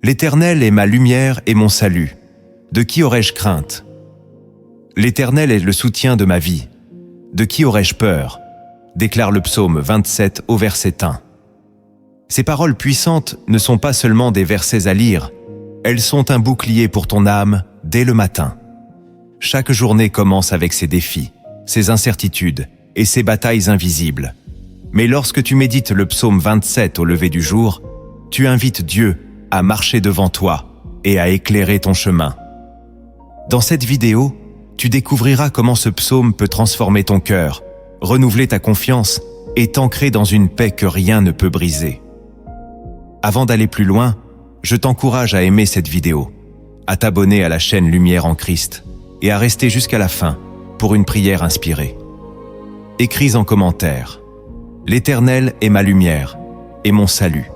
L'Éternel est ma lumière et mon salut. De qui aurais-je crainte? L'Éternel est le soutien de ma vie. De qui aurais-je peur? Déclare le psaume 27 au verset 1. Ces paroles puissantes ne sont pas seulement des versets à lire, elles sont un bouclier pour ton âme dès le matin. Chaque journée commence avec ses défis, ses incertitudes et ses batailles invisibles. Mais lorsque tu médites le psaume 27 au lever du jour, tu invites Dieu à marcher devant toi et à éclairer ton chemin. Dans cette vidéo, tu découvriras comment ce psaume peut transformer ton cœur, renouveler ta confiance et t'ancrer dans une paix que rien ne peut briser. Avant d'aller plus loin, je t'encourage à aimer cette vidéo, à t'abonner à la chaîne Lumière en Christ et à rester jusqu'à la fin pour une prière inspirée. Écris en commentaire « L'Éternel est ma lumière et mon salut ».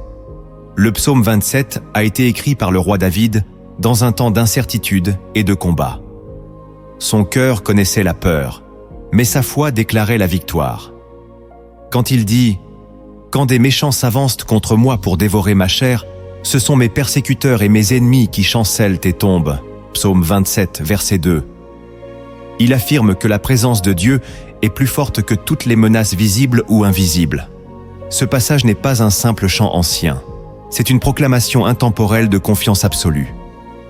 Le psaume 27 a été écrit par le roi David dans un temps d'incertitude et de combat. Son cœur connaissait la peur, mais sa foi déclarait la victoire. Quand il dit « Quand des méchants s'avancent contre moi pour dévorer ma chair, ce sont mes persécuteurs et mes ennemis qui chancellent et tombent. » Psaume 27, verset 2. Il affirme que la présence de Dieu est plus forte que toutes les menaces visibles ou invisibles. Ce passage n'est pas un simple chant ancien. C'est une proclamation intemporelle de confiance absolue.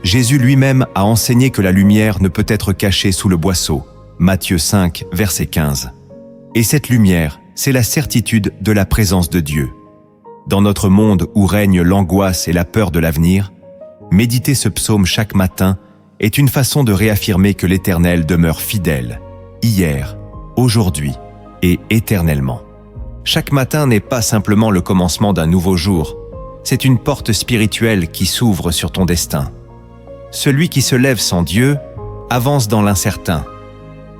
Jésus lui-même a enseigné que la lumière ne peut être cachée sous le boisseau. Matthieu 5, verset 15. Et cette lumière, c'est la certitude de la présence de Dieu. Dans notre monde où règne l'angoisse et la peur de l'avenir, méditer ce psaume chaque matin est une façon de réaffirmer que l'Éternel demeure fidèle, hier, aujourd'hui et éternellement. Chaque matin n'est pas simplement le commencement d'un nouveau jour, c'est une porte spirituelle qui s'ouvre sur ton destin. Celui qui se lève sans Dieu avance dans l'incertain,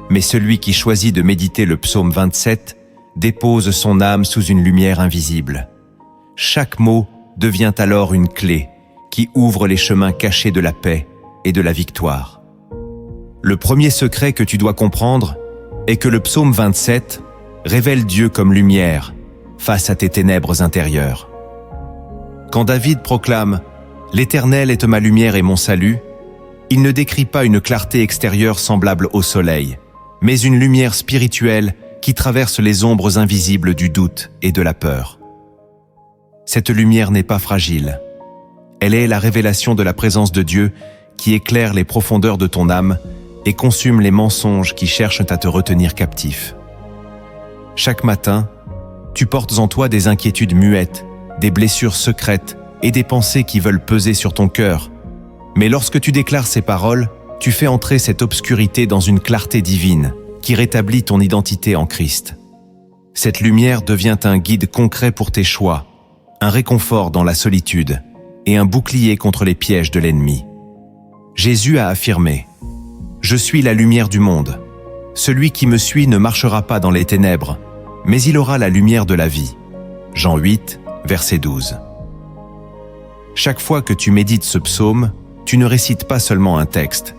mais celui qui choisit de méditer le psaume 27 dépose son âme sous une lumière invisible. Chaque mot devient alors une clé qui ouvre les chemins cachés de la paix et de la victoire. Le premier secret que tu dois comprendre est que le psaume 27 révèle Dieu comme lumière face à tes ténèbres intérieures. Quand David proclame « L'Éternel est ma lumière et mon salut », il ne décrit pas une clarté extérieure semblable au soleil, mais une lumière spirituelle qui traverse les ombres invisibles du doute et de la peur. Cette lumière n'est pas fragile. Elle est la révélation de la présence de Dieu qui éclaire les profondeurs de ton âme et consume les mensonges qui cherchent à te retenir captif. Chaque matin, tu portes en toi des inquiétudes muettes, des blessures secrètes et des pensées qui veulent peser sur ton cœur. Mais lorsque tu déclares ces paroles, tu fais entrer cette obscurité dans une clarté divine qui rétablit ton identité en Christ. Cette lumière devient un guide concret pour tes choix, un réconfort dans la solitude et un bouclier contre les pièges de l'ennemi. Jésus a affirmé « Je suis la lumière du monde. Celui qui me suit ne marchera pas dans les ténèbres, mais il aura la lumière de la vie. » Jean 8, verset 12. Chaque fois que tu médites ce psaume, tu ne récites pas seulement un texte,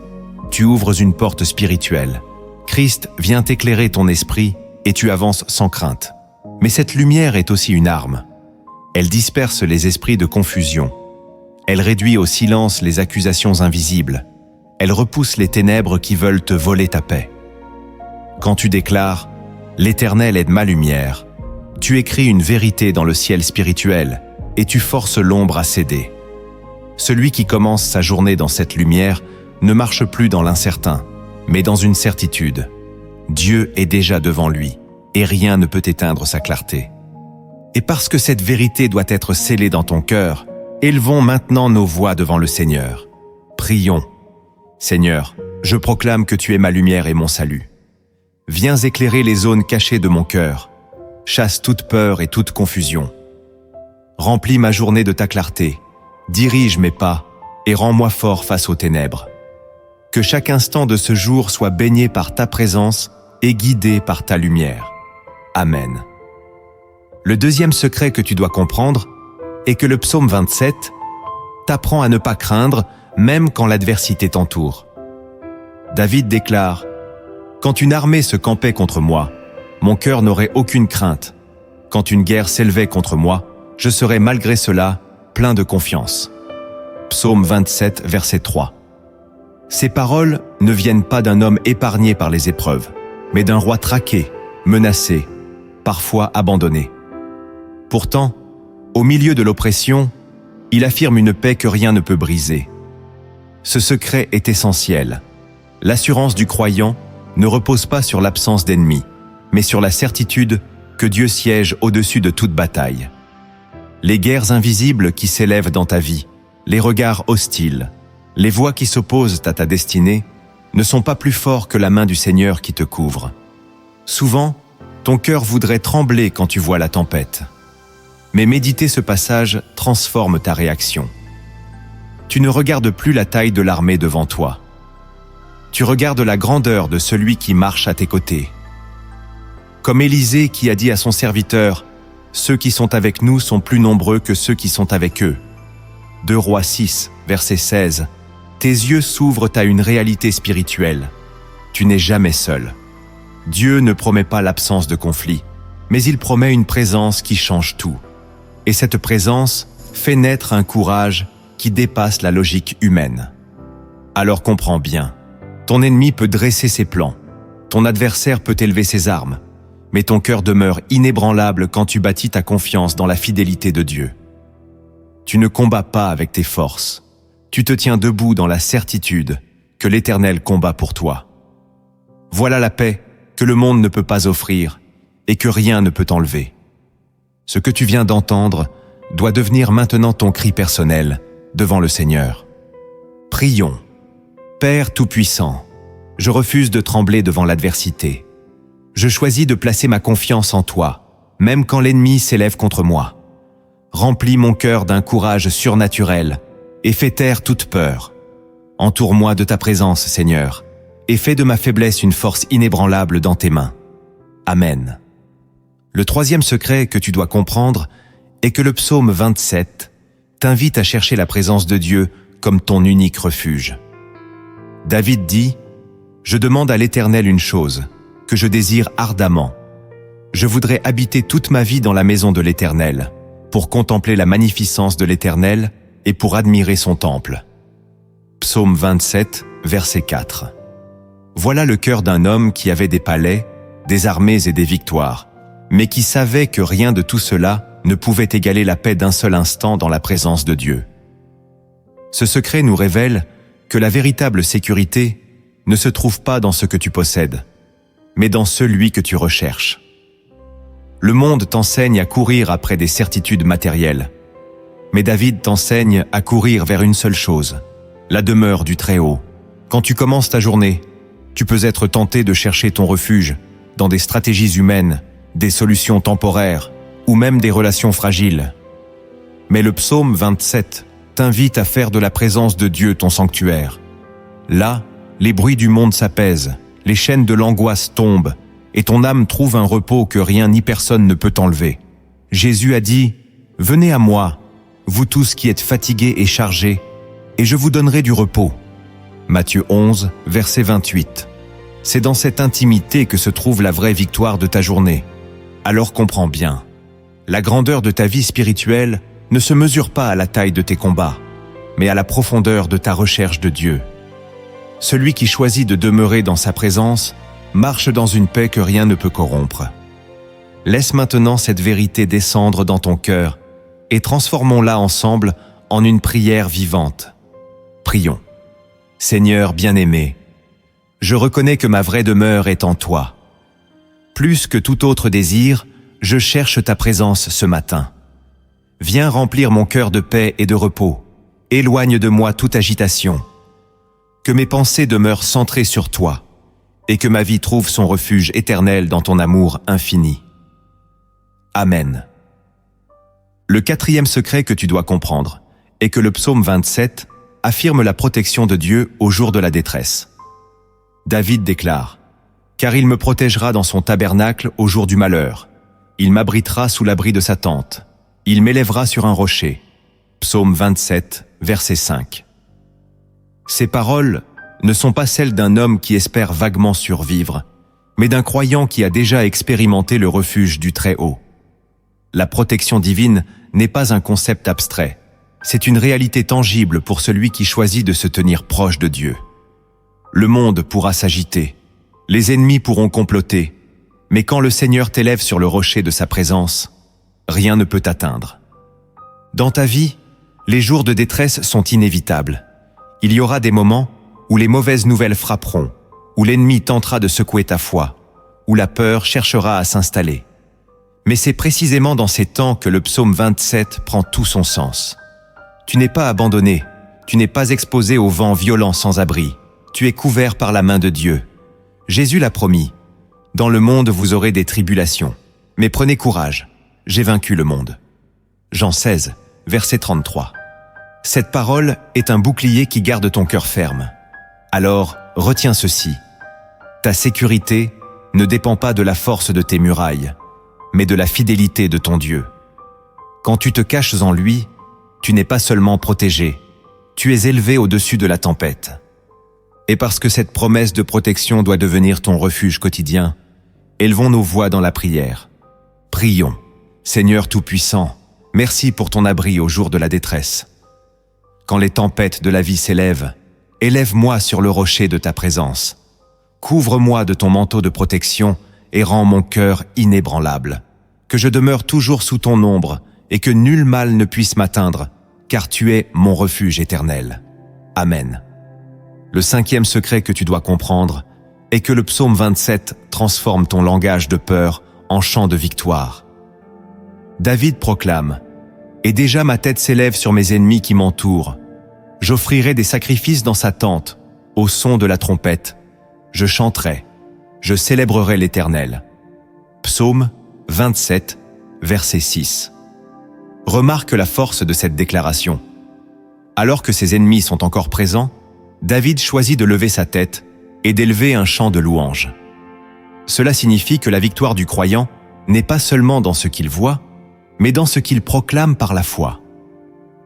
tu ouvres une porte spirituelle. Christ vient éclairer ton esprit et tu avances sans crainte. Mais cette lumière est aussi une arme. Elle disperse les esprits de confusion. Elle réduit au silence les accusations invisibles. Elle repousse les ténèbres qui veulent te voler ta paix. Quand tu déclares « L'Éternel est ma lumière », tu écris une vérité dans le ciel spirituel et tu forces l'ombre à céder. Celui qui commence sa journée dans cette lumière ne marche plus dans l'incertain, mais dans une certitude. Dieu est déjà devant lui et rien ne peut éteindre sa clarté. Et parce que cette vérité doit être scellée dans ton cœur, élevons maintenant nos voix devant le Seigneur. Prions. Seigneur, je proclame que tu es ma lumière et mon salut. Viens éclairer les zones cachées de mon cœur. Chasse toute peur et toute confusion. Remplis ma journée de ta clarté. Dirige mes pas et rends-moi fort face aux ténèbres. Que chaque instant de ce jour soit baigné par ta présence et guidé par ta lumière. Amen. Le deuxième secret que tu dois comprendre est que le psaume 27 t'apprend à ne pas craindre même quand l'adversité t'entoure. David déclare « Quand une armée se campait contre moi, mon cœur n'aurait aucune crainte. Quand une guerre s'élevait contre moi, je serais malgré cela plein de confiance. » Psaume 27, verset 3. Ces paroles ne viennent pas d'un homme épargné par les épreuves, mais d'un roi traqué, menacé, parfois abandonné. Pourtant, au milieu de l'oppression, il affirme une paix que rien ne peut briser. Ce secret est essentiel. L'assurance du croyant ne repose pas sur l'absence d'ennemis, mais sur la certitude que Dieu siège au-dessus de toute bataille. Les guerres invisibles qui s'élèvent dans ta vie, les regards hostiles, les voix qui s'opposent à ta destinée, ne sont pas plus forts que la main du Seigneur qui te couvre. Souvent, ton cœur voudrait trembler quand tu vois la tempête. Mais méditer ce passage transforme ta réaction. Tu ne regardes plus la taille de l'armée devant toi. Tu regardes la grandeur de celui qui marche à tes côtés. Comme Élisée qui a dit à son serviteur « Ceux qui sont avec nous sont plus nombreux que ceux qui sont avec eux ». 2 Rois 6, verset 16. Tes yeux s'ouvrent à une réalité spirituelle. Tu n'es jamais seul. Dieu ne promet pas l'absence de conflit, mais il promet une présence qui change tout. Et cette présence fait naître un courage qui dépasse la logique humaine. Alors comprends bien, ton ennemi peut dresser ses plans, ton adversaire peut élever ses armes, mais ton cœur demeure inébranlable quand tu bâtis ta confiance dans la fidélité de Dieu. Tu ne combats pas avec tes forces, tu te tiens debout dans la certitude que l'Éternel combat pour toi. Voilà la paix que le monde ne peut pas offrir et que rien ne peut enlever. Ce que tu viens d'entendre doit devenir maintenant ton cri personnel devant le Seigneur. Prions. Père Tout-Puissant, je refuse de trembler devant l'adversité. Je choisis de placer ma confiance en toi, même quand l'ennemi s'élève contre moi. Remplis mon cœur d'un courage surnaturel et fais taire toute peur. Entoure-moi de ta présence, Seigneur, et fais de ma faiblesse une force inébranlable dans tes mains. Amen. Le troisième secret que tu dois comprendre est que le psaume 27 t'invite à chercher la présence de Dieu comme ton unique refuge. David dit « Je demande à l'Éternel une chose, que je désire ardemment. Je voudrais habiter toute ma vie dans la maison de l'Éternel, pour contempler la magnificence de l'Éternel et pour admirer son temple. » Psaume 27, verset 4. Voilà le cœur d'un homme qui avait des palais, des armées et des victoires, mais qui savait que rien de tout cela ne pouvait égaler la paix d'un seul instant dans la présence de Dieu. Ce secret nous révèle que la véritable sécurité ne se trouve pas dans ce que tu possèdes, mais dans celui que tu recherches. Le monde t'enseigne à courir après des certitudes matérielles, mais David t'enseigne à courir vers une seule chose, la demeure du Très-Haut. Quand tu commences ta journée, tu peux être tenté de chercher ton refuge dans des stratégies humaines, des solutions temporaires ou même des relations fragiles. Mais le psaume 27 t'invite à faire de la présence de Dieu ton sanctuaire. Là, les bruits du monde s'apaisent, les chaînes de l'angoisse tombent et ton âme trouve un repos que rien ni personne ne peut enlever. Jésus a dit « Venez à moi, vous tous qui êtes fatigués et chargés, et je vous donnerai du repos. » Matthieu 11, verset 28. C'est dans cette intimité que se trouve la vraie victoire de ta journée. Alors comprends bien, la grandeur de ta vie spirituelle ne se mesure pas à la taille de tes combats, mais à la profondeur de ta recherche de Dieu. Celui qui choisit de demeurer dans sa présence marche dans une paix que rien ne peut corrompre. Laisse maintenant cette vérité descendre dans ton cœur et transformons-la ensemble en une prière vivante. Prions. Seigneur bien-aimé, je reconnais que ma vraie demeure est en toi. Plus que tout autre désir, je cherche ta présence ce matin. Viens remplir mon cœur de paix et de repos. Éloigne de moi toute agitation. Que mes pensées demeurent centrées sur toi et que ma vie trouve son refuge éternel dans ton amour infini. Amen. Le quatrième secret que tu dois comprendre est que le psaume 27 affirme la protection de Dieu au jour de la détresse. David déclare « Car il me protégera dans son tabernacle au jour du malheur. Il m'abritera sous l'abri de sa tente. Il m'élèvera sur un rocher. » Psaume 27, verset 5. Ces paroles ne sont pas celles d'un homme qui espère vaguement survivre, mais d'un croyant qui a déjà expérimenté le refuge du Très-Haut. La protection divine n'est pas un concept abstrait, c'est une réalité tangible pour celui qui choisit de se tenir proche de Dieu. Le monde pourra s'agiter, les ennemis pourront comploter, mais quand le Seigneur t'élève sur le rocher de sa présence, rien ne peut t'atteindre. Dans ta vie, les jours de détresse sont inévitables. Il y aura des moments où les mauvaises nouvelles frapperont, où l'ennemi tentera de secouer ta foi, où la peur cherchera à s'installer. Mais c'est précisément dans ces temps que le psaume 27 prend tout son sens. Tu n'es pas abandonné, tu n'es pas exposé au vent violent sans abri, tu es couvert par la main de Dieu. Jésus l'a promis, « Dans le monde vous aurez des tribulations, mais prenez courage, j'ai vaincu le monde. » Jean 16, verset 33. Cette parole est un bouclier qui garde ton cœur ferme. Alors, retiens ceci. Ta sécurité ne dépend pas de la force de tes murailles, mais de la fidélité de ton Dieu. Quand tu te caches en lui, tu n'es pas seulement protégé, tu es élevé au-dessus de la tempête. Et parce que cette promesse de protection doit devenir ton refuge quotidien, élevons nos voix dans la prière. Prions. Seigneur Tout-Puissant, merci pour ton abri au jour de la détresse. Quand les tempêtes de la vie s'élèvent, élève-moi sur le rocher de ta présence. Couvre-moi de ton manteau de protection et rends mon cœur inébranlable. Que je demeure toujours sous ton ombre et que nul mal ne puisse m'atteindre, car tu es mon refuge éternel. Amen. Le 5e secret que tu dois comprendre est que le psaume 27 transforme ton langage de peur en chant de victoire. David proclame « Et déjà ma tête s'élève sur mes ennemis qui m'entourent. J'offrirai des sacrifices dans sa tente, au son de la trompette. Je chanterai, je célébrerai l'Éternel. » Psaume 27, verset 6. Remarque la force de cette déclaration. Alors que ses ennemis sont encore présents, David choisit de lever sa tête et d'élever un chant de louange. Cela signifie que la victoire du croyant n'est pas seulement dans ce qu'il voit, mais dans ce qu'il proclame par la foi.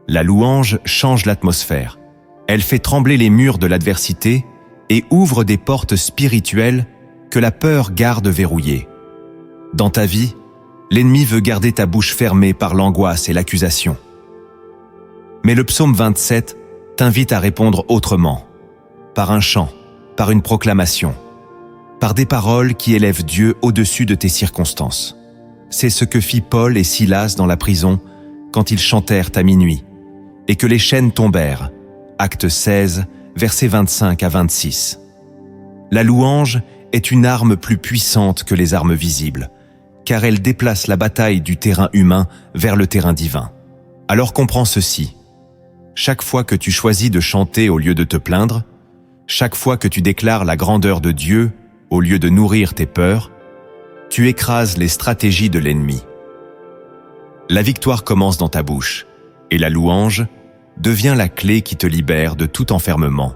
La louange change l'atmosphère. Elle fait trembler les murs de l'adversité et ouvre des portes spirituelles que la peur garde verrouillées. Dans ta vie, l'ennemi veut garder ta bouche fermée par l'angoisse et l'accusation. Mais le psaume 27 t'invite à répondre autrement, par un chant, par une proclamation, par des paroles qui élèvent Dieu au-dessus de tes circonstances. C'est ce que fit Paul et Silas dans la prison quand ils chantèrent à minuit, et que les chaînes tombèrent. Acte 16, versets 25 à 26. La louange est une arme plus puissante que les armes visibles, car elle déplace la bataille du terrain humain vers le terrain divin. Alors comprends ceci. Chaque fois que tu choisis de chanter au lieu de te plaindre, chaque fois que tu déclares la grandeur de Dieu au lieu de nourrir tes peurs, tu écrases les stratégies de l'ennemi. La victoire commence dans ta bouche, et la louange devient la clé qui te libère de tout enfermement.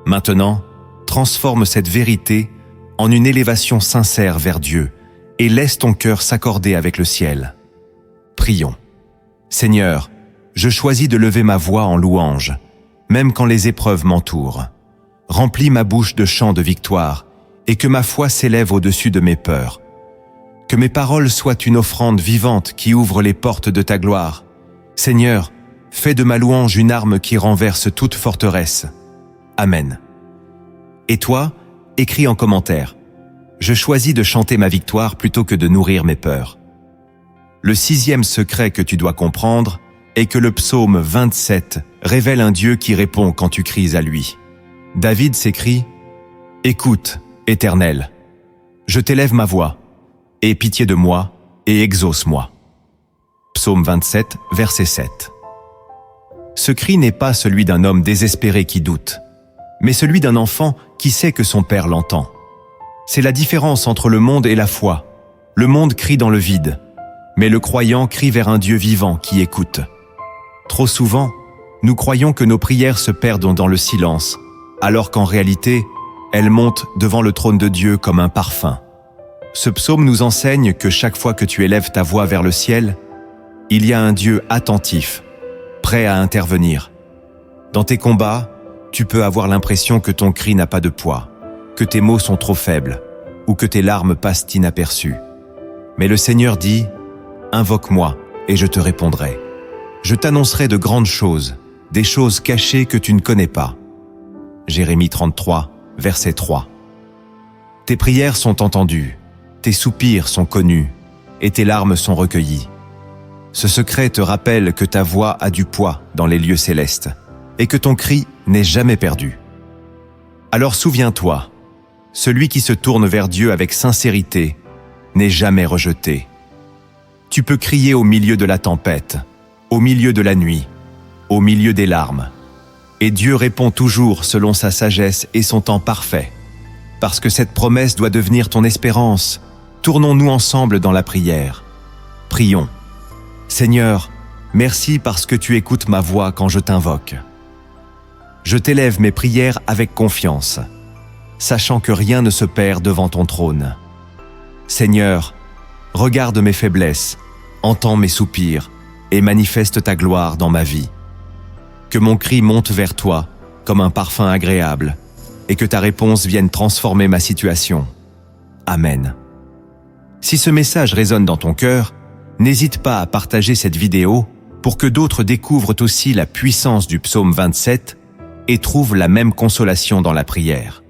Maintenant, transforme cette vérité en une élévation sincère vers Dieu et laisse ton cœur s'accorder avec le ciel. Prions. Seigneur, je choisis de lever ma voix en louange, même quand les épreuves m'entourent. Remplis ma bouche de chants de victoire et que ma foi s'élève au-dessus de mes peurs. Que mes paroles soient une offrande vivante qui ouvre les portes de ta gloire. Seigneur, fais de ma louange une arme qui renverse toute forteresse. Amen. Et toi, écris en commentaire. Je choisis de chanter ma victoire plutôt que de nourrir mes peurs. Le 6e secret que tu dois comprendre est que le psaume 27 révèle un Dieu qui répond quand tu cries à lui. David s'écrie « Écoute, Éternel, je t'élève ma voix, aie pitié de moi et exauce-moi. » Psaume 27, verset 7. Ce cri n'est pas celui d'un homme désespéré qui doute, mais celui d'un enfant qui sait que son père l'entend. C'est la différence entre le monde et la foi. Le monde crie dans le vide, mais le croyant crie vers un Dieu vivant qui écoute. Trop souvent, nous croyons que nos prières se perdent dans le silence, alors qu'en réalité, elles montent devant le trône de Dieu comme un parfum. Ce psaume nous enseigne que chaque fois que tu élèves ta voix vers le ciel, il y a un Dieu attentif, prêt à intervenir. Dans tes combats, tu peux avoir l'impression que ton cri n'a pas de poids, que tes mots sont trop faibles, ou que tes larmes passent inaperçues. Mais le Seigneur dit « Invoque-moi et je te répondrai. Je t'annoncerai de grandes choses, des choses cachées que tu ne connais pas. Jérémie 33, verset 3. Tes prières sont entendues, tes soupirs sont connus, et tes larmes sont recueillies. Ce secret te rappelle que ta voix a du poids dans les lieux célestes, et que ton cri n'est jamais perdu. Alors souviens-toi, celui qui se tourne vers Dieu avec sincérité n'est jamais rejeté. Tu peux crier au milieu de la tempête, au milieu de la nuit, au milieu des larmes. Et Dieu répond toujours selon sa sagesse et son temps parfait. Parce que cette promesse doit devenir ton espérance, tournons-nous ensemble dans la prière. Prions. Seigneur, merci parce que tu écoutes ma voix quand je t'invoque. Je t'élève mes prières avec confiance, sachant que rien ne se perd devant ton trône. Seigneur, regarde mes faiblesses, entends mes soupirs et manifeste ta gloire dans ma vie. Que mon cri monte vers toi comme un parfum agréable et que ta réponse vienne transformer ma situation. Amen. Si ce message résonne dans ton cœur, n'hésite pas à partager cette vidéo pour que d'autres découvrent aussi la puissance du psaume 27 et trouvent la même consolation dans la prière.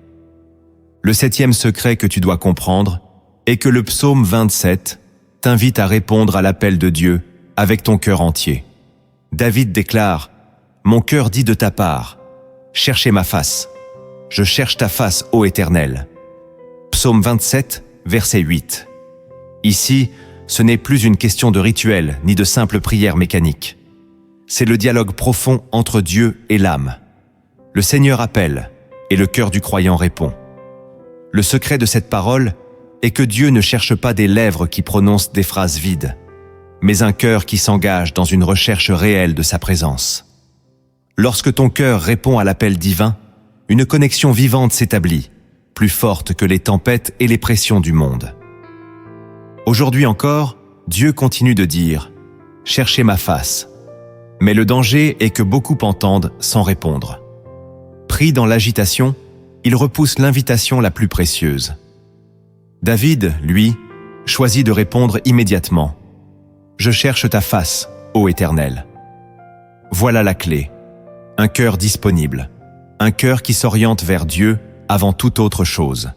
Le 7e secret que tu dois comprendre est que le psaume 27 t'invite à répondre à l'appel de Dieu avec ton cœur entier. David déclare « Mon cœur dit de ta part, cherchez ma face. Je cherche ta face, ô Éternel. » Psaume 27, verset 8. Ici, ce n'est plus une question de rituel ni de simple prière mécanique. C'est le dialogue profond entre Dieu et l'âme. Le Seigneur appelle et le cœur du croyant répond. Le secret de cette parole est que Dieu ne cherche pas des lèvres qui prononcent des phrases vides, mais un cœur qui s'engage dans une recherche réelle de sa présence. Lorsque ton cœur répond à l'appel divin, une connexion vivante s'établit, plus forte que les tempêtes et les pressions du monde. Aujourd'hui encore, Dieu continue de dire « Cherchez ma face ». Mais le danger est que beaucoup entendent sans répondre. Pris dans l'agitation, il repousse l'invitation la plus précieuse. David, lui, choisit de répondre immédiatement. « Je cherche ta face, ô Éternel ». Voilà la clé. Un cœur disponible. Un cœur qui s'oriente vers Dieu avant toute autre chose.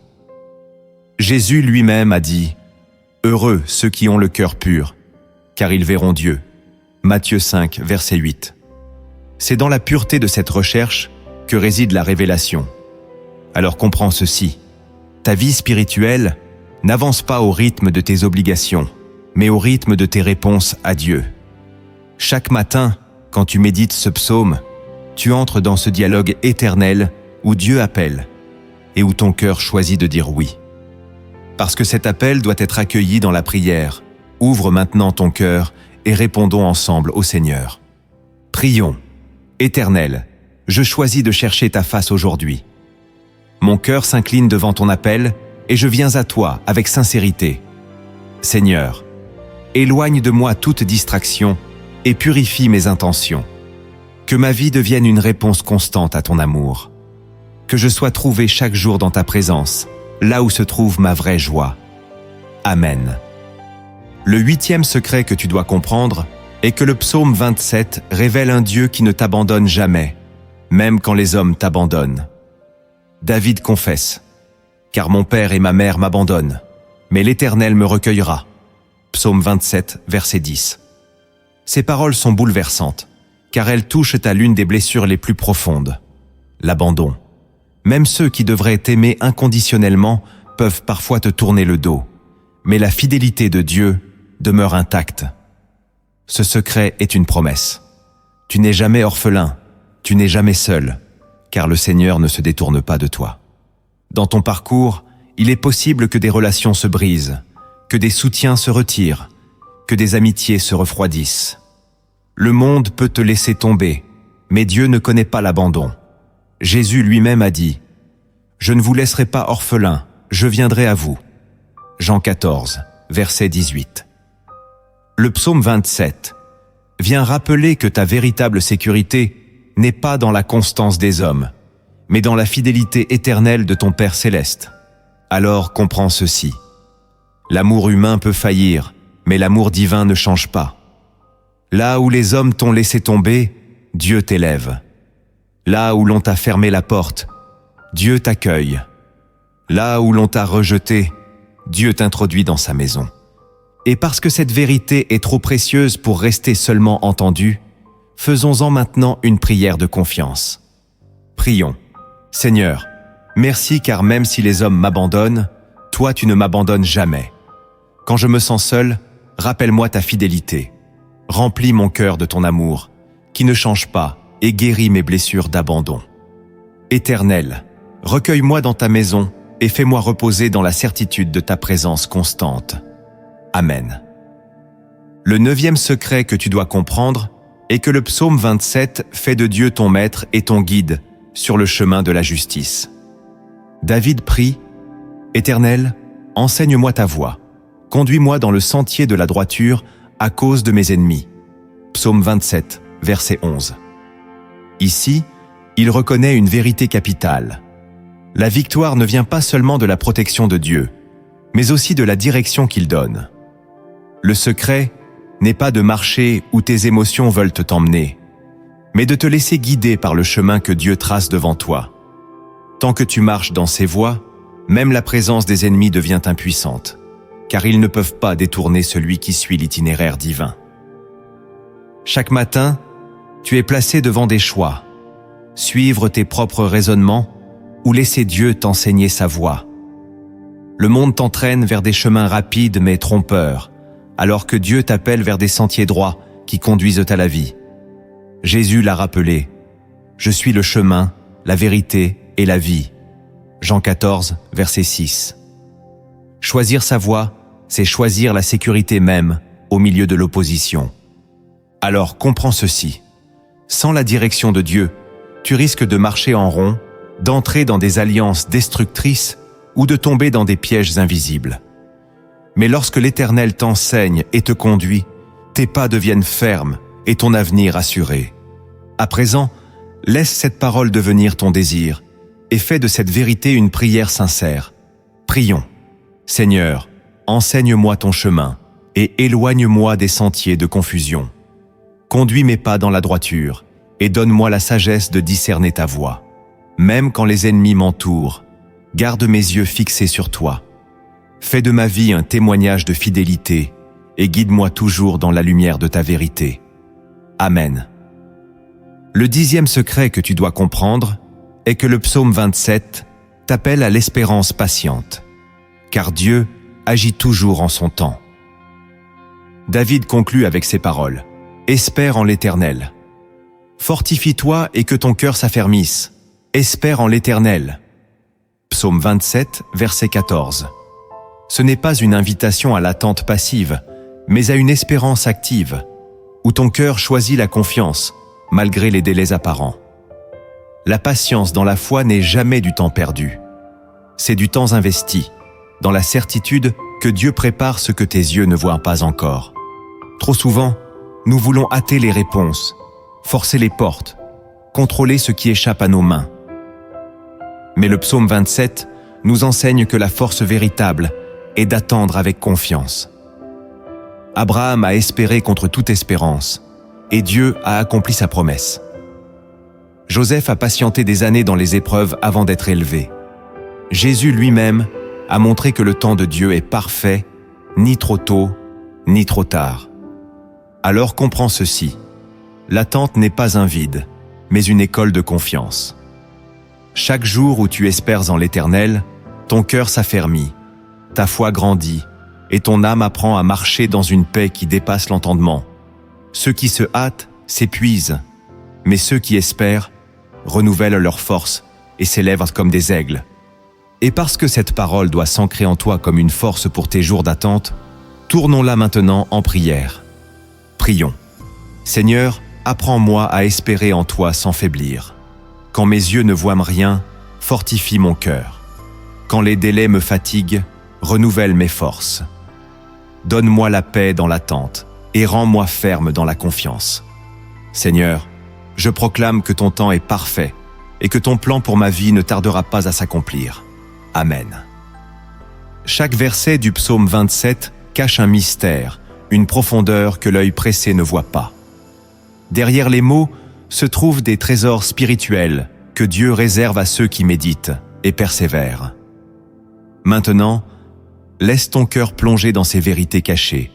Jésus lui-même a dit « Heureux ceux qui ont le cœur pur, car ils verront Dieu ». Matthieu 5, verset 8. C'est dans la pureté de cette recherche que réside la révélation. Alors comprends ceci. Ta vie spirituelle n'avance pas au rythme de tes obligations, mais au rythme de tes réponses à Dieu. Chaque matin, quand tu médites ce psaume, tu entres dans ce dialogue éternel où Dieu appelle et où ton cœur choisit de dire oui. Parce que cet appel doit être accueilli dans la prière, ouvre maintenant ton cœur et répondons ensemble au Seigneur. Prions. Éternel, je choisis de chercher ta face aujourd'hui. Mon cœur s'incline devant ton appel et je viens à toi avec sincérité. Seigneur, éloigne de moi toute distraction et purifie mes intentions. Que ma vie devienne une réponse constante à ton amour. Que je sois trouvé chaque jour dans ta présence, là où se trouve ma vraie joie. Amen. Le 8e secret que tu dois comprendre est que le psaume 27 révèle un Dieu qui ne t'abandonne jamais, même quand les hommes t'abandonnent. David confesse « Car mon père et ma mère m'abandonnent, mais l'Éternel me recueillera ». Psaume 27, verset 10. Ces paroles sont bouleversantes, car elles touchent à l'une des blessures les plus profondes, l'abandon. Même ceux qui devraient t'aimer inconditionnellement peuvent parfois te tourner le dos, mais la fidélité de Dieu demeure intacte. Ce secret est une promesse. Tu n'es jamais orphelin, tu n'es jamais seul, car le Seigneur ne se détourne pas de toi. Dans ton parcours, il est possible que des relations se brisent, que des soutiens se retirent, que des amitiés se refroidissent. Le monde peut te laisser tomber, mais Dieu ne connaît pas l'abandon. Jésus lui-même a dit « Je ne vous laisserai pas orphelin, je viendrai à vous ». Jean 14, verset 18. Le psaume 27 vient rappeler que ta véritable sécurité n'est pas dans la constance des hommes, mais dans la fidélité éternelle de ton Père céleste. Alors comprends ceci. L'amour humain peut faillir, mais l'amour divin ne change pas. Là où les hommes t'ont laissé tomber, Dieu t'élève. Là où l'on t'a fermé la porte, Dieu t'accueille. Là où l'on t'a rejeté, Dieu t'introduit dans sa maison. Et parce que cette vérité est trop précieuse pour rester seulement entendue, faisons-en maintenant une prière de confiance. Prions. Seigneur, merci car même si les hommes m'abandonnent, toi tu ne m'abandonnes jamais. Quand je me sens seul, rappelle-moi ta fidélité. Remplis mon cœur de ton amour, qui ne change pas et guéris mes blessures d'abandon. Éternel, recueille-moi dans ta maison et fais-moi reposer dans la certitude de ta présence constante. Amen. Le 9e secret que tu dois comprendre est que le psaume 27 fait de Dieu ton maître et ton guide sur le chemin de la justice. David prie « Éternel, enseigne-moi ta voie, conduis-moi dans le sentier de la droiture à cause de mes ennemis. » Psaume 27, verset 11. Ici, il reconnaît une vérité capitale. La victoire ne vient pas seulement de la protection de Dieu, mais aussi de la direction qu'il donne. Le secret n'est pas de marcher où tes émotions veulent t'emmener, mais de te laisser guider par le chemin que Dieu trace devant toi. Tant que tu marches dans ses voies, même la présence des ennemis devient impuissante, car ils ne peuvent pas détourner celui qui suit l'itinéraire divin. Chaque matin, tu es placé devant des choix, suivre tes propres raisonnements ou laisser Dieu t'enseigner sa voie. Le monde t'entraîne vers des chemins rapides mais trompeurs, alors que Dieu t'appelle vers des sentiers droits qui conduisent à la vie. Jésus l'a rappelé, « Je suis le chemin, la vérité et la vie. » Jean 14, verset 6. Choisir sa voie, c'est choisir la sécurité même au milieu de l'opposition. Alors comprends ceci. Sans la direction de Dieu, tu risques de marcher en rond, d'entrer dans des alliances destructrices ou de tomber dans des pièges invisibles. Mais lorsque l'Éternel t'enseigne et te conduit, tes pas deviennent fermes et ton avenir assuré. À présent, laisse cette parole devenir ton désir et fais de cette vérité une prière sincère. Prions. Seigneur, enseigne-moi ton chemin et éloigne-moi des sentiers de confusion. Conduis mes pas dans la droiture et donne-moi la sagesse de discerner ta voie. Même quand les ennemis m'entourent, garde mes yeux fixés sur toi. Fais de ma vie un témoignage de fidélité et guide-moi toujours dans la lumière de ta vérité. Amen. Le 10e secret que tu dois comprendre est que le psaume 27 t'appelle à l'espérance patiente, car Dieu agit toujours en son temps. David conclut avec ces paroles. Espère en l'Éternel. Fortifie-toi et que ton cœur s'affermisse. Espère en l'Éternel. Psaume 27, verset 14. Ce n'est pas une invitation à l'attente passive, mais à une espérance active, où ton cœur choisit la confiance, malgré les délais apparents. La patience dans la foi n'est jamais du temps perdu. C'est du temps investi, dans la certitude que Dieu prépare ce que tes yeux ne voient pas encore. Trop souvent, nous voulons hâter les réponses, forcer les portes, contrôler ce qui échappe à nos mains. Mais le psaume 27 nous enseigne que la force véritable est d'attendre avec confiance. Abraham a espéré contre toute espérance, et Dieu a accompli sa promesse. Joseph a patienté des années dans les épreuves avant d'être élevé. Jésus lui-même a montré que le temps de Dieu est parfait, ni trop tôt, ni trop tard. Alors comprends ceci, l'attente n'est pas un vide, mais une école de confiance. Chaque jour où tu espères en l'Éternel, ton cœur s'affermit, ta foi grandit, et ton âme apprend à marcher dans une paix qui dépasse l'entendement. Ceux qui se hâtent s'épuisent, mais ceux qui espèrent renouvellent leur force et s'élèvent comme des aigles. Et parce que cette parole doit s'ancrer en toi comme une force pour tes jours d'attente, tournons-la maintenant en prière. Prions. Seigneur, apprends-moi à espérer en toi sans faiblir. Quand mes yeux ne voient rien, fortifie mon cœur. Quand les délais me fatiguent, renouvelle mes forces. Donne-moi la paix dans l'attente et rends-moi ferme dans la confiance. Seigneur, je proclame que ton temps est parfait et que ton plan pour ma vie ne tardera pas à s'accomplir. Amen. Chaque verset du psaume 27 cache un mystère, une profondeur que l'œil pressé ne voit pas. derrière les mots, se trouvent des trésors spirituels que Dieu réserve à ceux qui méditent et persévèrent. Maintenant, laisse ton cœur plonger dans ces vérités cachées,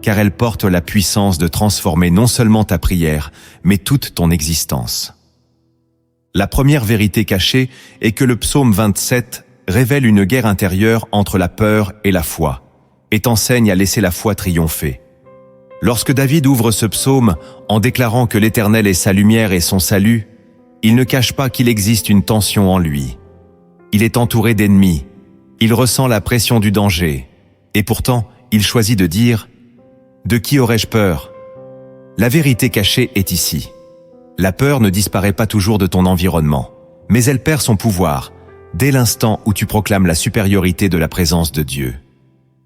car elles portent la puissance de transformer non seulement ta prière, mais toute ton existence. La première vérité cachée est que le psaume 27 révèle une guerre intérieure entre la peur et la foi, et t'enseigne à laisser la foi triompher. Lorsque David ouvre ce psaume en déclarant que l'Éternel est sa lumière et son salut, il ne cache pas qu'il existe une tension en lui. Il est entouré d'ennemis, il ressent la pression du danger, et pourtant, il choisit de dire « De qui aurais-je peur ?» La vérité cachée est ici. La peur ne disparaît pas toujours de ton environnement, mais elle perd son pouvoir dès l'instant où tu proclames la supériorité de la présence de Dieu.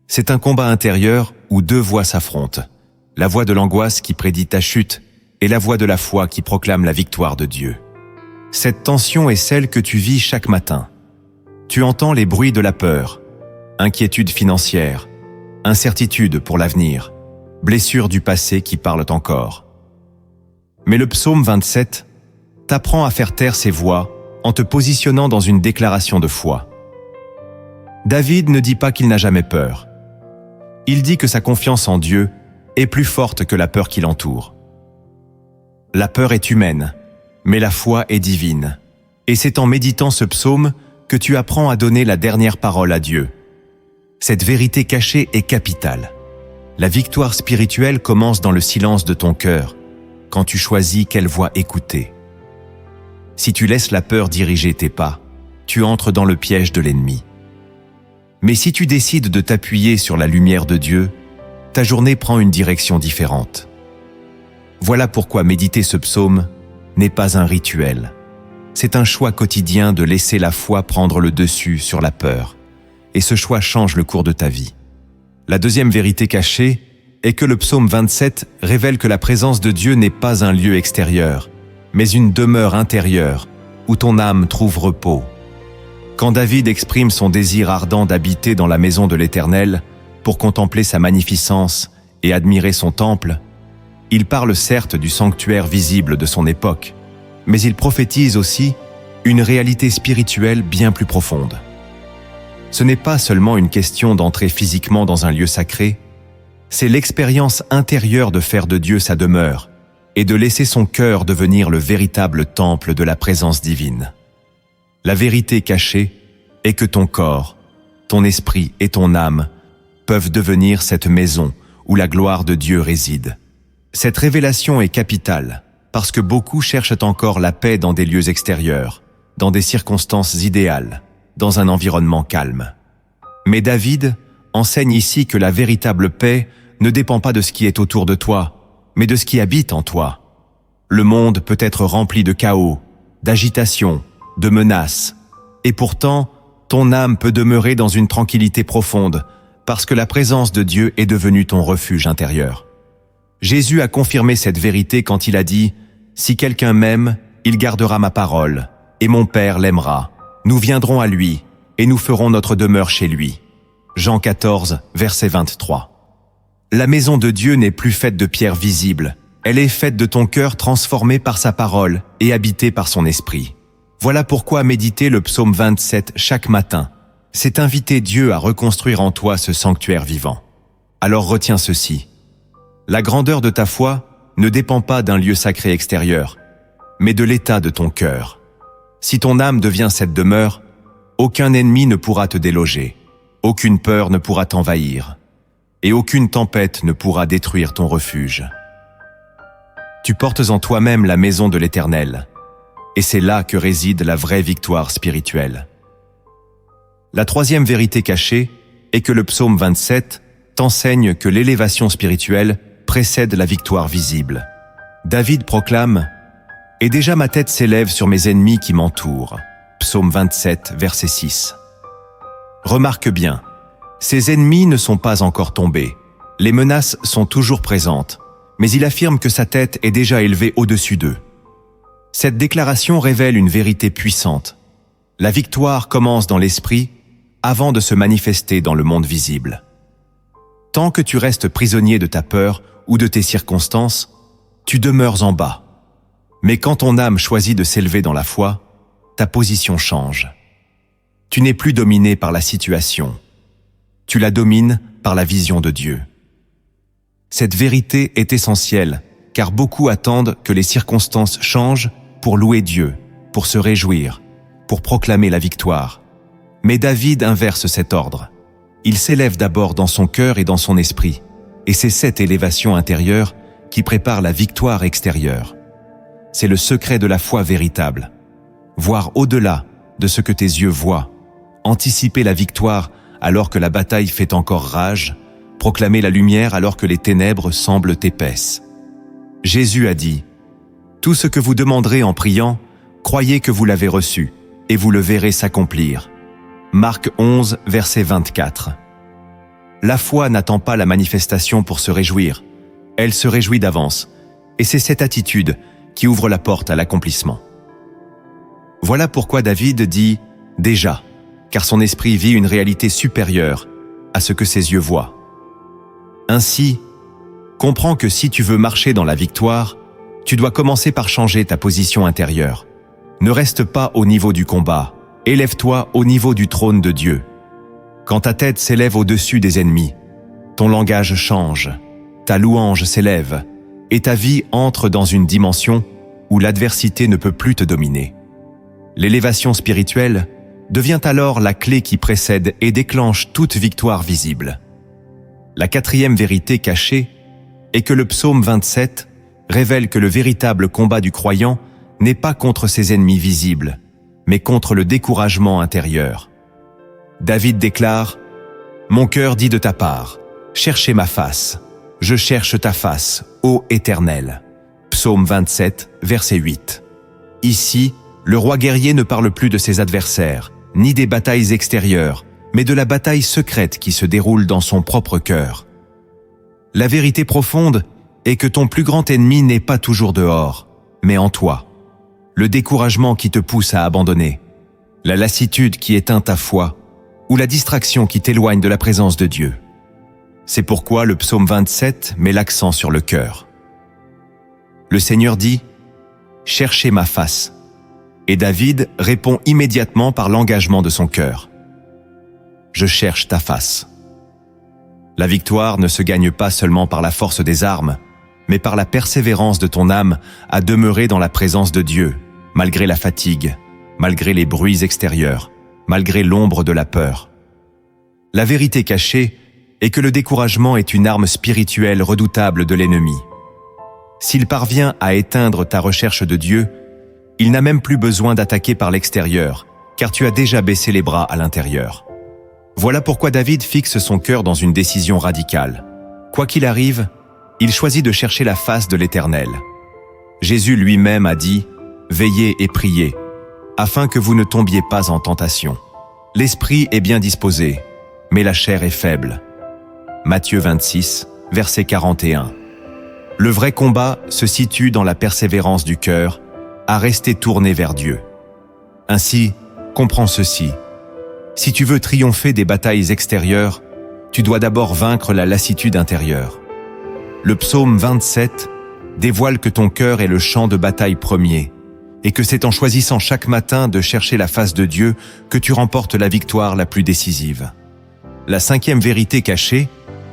C'est un combat intérieur où deux voix s'affrontent, la voix de l'angoisse qui prédit ta chute et la voix de la foi qui proclame la victoire de Dieu. Cette tension est celle que tu vis chaque matin. Tu entends les bruits de la peur, inquiétude financière, incertitude pour l'avenir, blessures du passé qui parlent encore. Mais le psaume 27 t'apprend à faire taire ces voix en te positionnant dans une déclaration de foi. David ne dit pas qu'il n'a jamais peur. Il dit que sa confiance en Dieu est plus forte que la peur qui l'entoure. La peur est humaine, mais la foi est divine. Et c'est en méditant ce psaume que tu apprends à donner la dernière parole à Dieu. Cette vérité cachée est capitale. La victoire spirituelle commence dans le silence de ton cœur, quand tu choisis quelle voix écouter. Si tu laisses la peur diriger tes pas, tu entres dans le piège de l'ennemi. Mais si tu décides de t'appuyer sur la lumière de Dieu, ta journée prend une direction différente. Voilà pourquoi méditer ce psaume n'est pas un rituel. C'est un choix quotidien de laisser la foi prendre le dessus sur la peur. Et ce choix change le cours de ta vie. La deuxième vérité cachée est que le psaume 27 révèle que la présence de Dieu n'est pas un lieu extérieur, mais une demeure intérieure où ton âme trouve repos. Quand David exprime son désir ardent d'habiter dans la maison de l'Éternel pour contempler sa magnificence et admirer son temple, il parle certes du sanctuaire visible de son époque, mais il prophétise aussi une réalité spirituelle bien plus profonde. Ce n'est pas seulement une question d'entrer physiquement dans un lieu sacré, c'est l'expérience intérieure de faire de Dieu sa demeure et de laisser son cœur devenir le véritable temple de la présence divine. La vérité cachée est que ton corps, ton esprit et ton âme peuvent devenir cette maison où la gloire de Dieu réside. Cette révélation est capitale parce que beaucoup cherchent encore la paix dans des lieux extérieurs, dans des circonstances idéales, dans un environnement calme. Mais David enseigne ici que la véritable paix ne dépend pas de ce qui est autour de toi, mais de ce qui habite en toi. Le monde peut être rempli de chaos, d'agitation, de menaces, et pourtant, ton âme peut demeurer dans une tranquillité profonde, parce que la présence de Dieu est devenue ton refuge intérieur. Jésus a confirmé cette vérité quand il a dit « Si quelqu'un m'aime, il gardera ma parole, et mon Père l'aimera. Nous viendrons à lui, et nous ferons notre demeure chez lui. » Jean 14, verset 23. La maison de Dieu n'est plus faite de pierres visibles, elle est faite de ton cœur transformé par sa parole et habité par son esprit. Voilà pourquoi méditer le psaume 27 chaque matin, c'est inviter Dieu à reconstruire en toi ce sanctuaire vivant. Alors retiens ceci. La grandeur de ta foi ne dépend pas d'un lieu sacré extérieur, mais de l'état de ton cœur. Si ton âme devient cette demeure, aucun ennemi ne pourra te déloger, aucune peur ne pourra t'envahir, et aucune tempête ne pourra détruire ton refuge. Tu portes en toi-même la maison de l'Éternel, et c'est là que réside la vraie victoire spirituelle. La troisième vérité cachée est que le psaume 27 t'enseigne que l'élévation spirituelle précède la victoire visible. David proclame « Et déjà ma tête s'élève sur mes ennemis qui m'entourent » Psaume 27, verset 6. Remarque bien, ses ennemis ne sont pas encore tombés. Les menaces sont toujours présentes, mais il affirme que sa tête est déjà élevée au-dessus d'eux. Cette déclaration révèle une vérité puissante. La victoire commence dans l'esprit avant de se manifester dans le monde visible. Tant que tu restes prisonnier de ta peur ou de tes circonstances, tu demeures en bas. Mais quand ton âme choisit de s'élever dans la foi, ta position change. Tu n'es plus dominé par la situation. Tu la domines par la vision de Dieu. Cette vérité est essentielle, car beaucoup attendent que les circonstances changent pour louer Dieu, pour se réjouir, pour proclamer la victoire. Mais David inverse cet ordre. Il s'élève d'abord dans son cœur et dans son esprit, et c'est cette élévation intérieure qui prépare la victoire extérieure. C'est le secret de la foi véritable. Voir au-delà de ce que tes yeux voient, anticiper la victoire alors que la bataille fait encore rage, proclamer la lumière alors que les ténèbres semblent épaisses. Jésus a dit « Tout ce que vous demanderez en priant, croyez que vous l'avez reçu, et vous le verrez s'accomplir. » Marc 11, verset 24. La foi n'attend pas la manifestation pour se réjouir. Elle se réjouit d'avance, et c'est cette attitude qui ouvre la porte à l'accomplissement. Voilà pourquoi David dit « déjà », car son esprit vit une réalité supérieure à ce que ses yeux voient. Ainsi, comprends que si tu veux marcher dans la victoire, tu dois commencer par changer ta position intérieure. Ne reste pas au niveau du combat, élève-toi au niveau du trône de Dieu. Quand ta tête s'élève au-dessus des ennemis, ton langage change, ta louange s'élève, et ta vie entre dans une dimension où l'adversité ne peut plus te dominer. L'élévation spirituelle devient alors la clé qui précède et déclenche toute victoire visible. La quatrième vérité cachée est que le psaume 27 révèle que le véritable combat du croyant n'est pas contre ses ennemis visibles, mais contre le découragement intérieur. David déclare « Mon cœur dit de ta part, cherchez ma face, je cherche ta face, ô Éternel. » Psaume 27, verset 8. Ici, le roi guerrier ne parle plus de ses adversaires, ni des batailles extérieures, mais de la bataille secrète qui se déroule dans son propre cœur. La vérité profonde est que ton plus grand ennemi n'est pas toujours dehors, mais en toi. Le découragement qui te pousse à abandonner, la lassitude qui éteint ta foi, ou la distraction qui t'éloigne de la présence de Dieu. C'est pourquoi le psaume 27 met l'accent sur le cœur. Le Seigneur dit « Cherchez ma face ». Et David répond immédiatement par l'engagement de son cœur. « Je cherche ta face ». La victoire ne se gagne pas seulement par la force des armes, mais par la persévérance de ton âme à demeurer dans la présence de Dieu, malgré la fatigue, malgré les bruits extérieurs, malgré l'ombre de la peur. La vérité cachée est que le découragement est une arme spirituelle redoutable de l'ennemi. S'il parvient à éteindre ta recherche de Dieu, il n'a même plus besoin d'attaquer par l'extérieur, car tu as déjà baissé les bras à l'intérieur. Voilà pourquoi David fixe son cœur dans une décision radicale. Quoi qu'il arrive, il choisit de chercher la face de l'Éternel. Jésus lui-même a dit « Veillez et priez, afin que vous ne tombiez pas en tentation. L'esprit est bien disposé, mais la chair est faible. » Matthieu 26, verset 41. Le vrai combat se situe dans la persévérance du cœur, à rester tourné vers Dieu. Ainsi, comprends ceci. Si tu veux triompher des batailles extérieures, tu dois d'abord vaincre la lassitude intérieure. Le psaume 27 dévoile que ton cœur est le champ de bataille premier, et que c'est en choisissant chaque matin de chercher la face de Dieu que tu remportes la victoire la plus décisive. La cinquième vérité cachée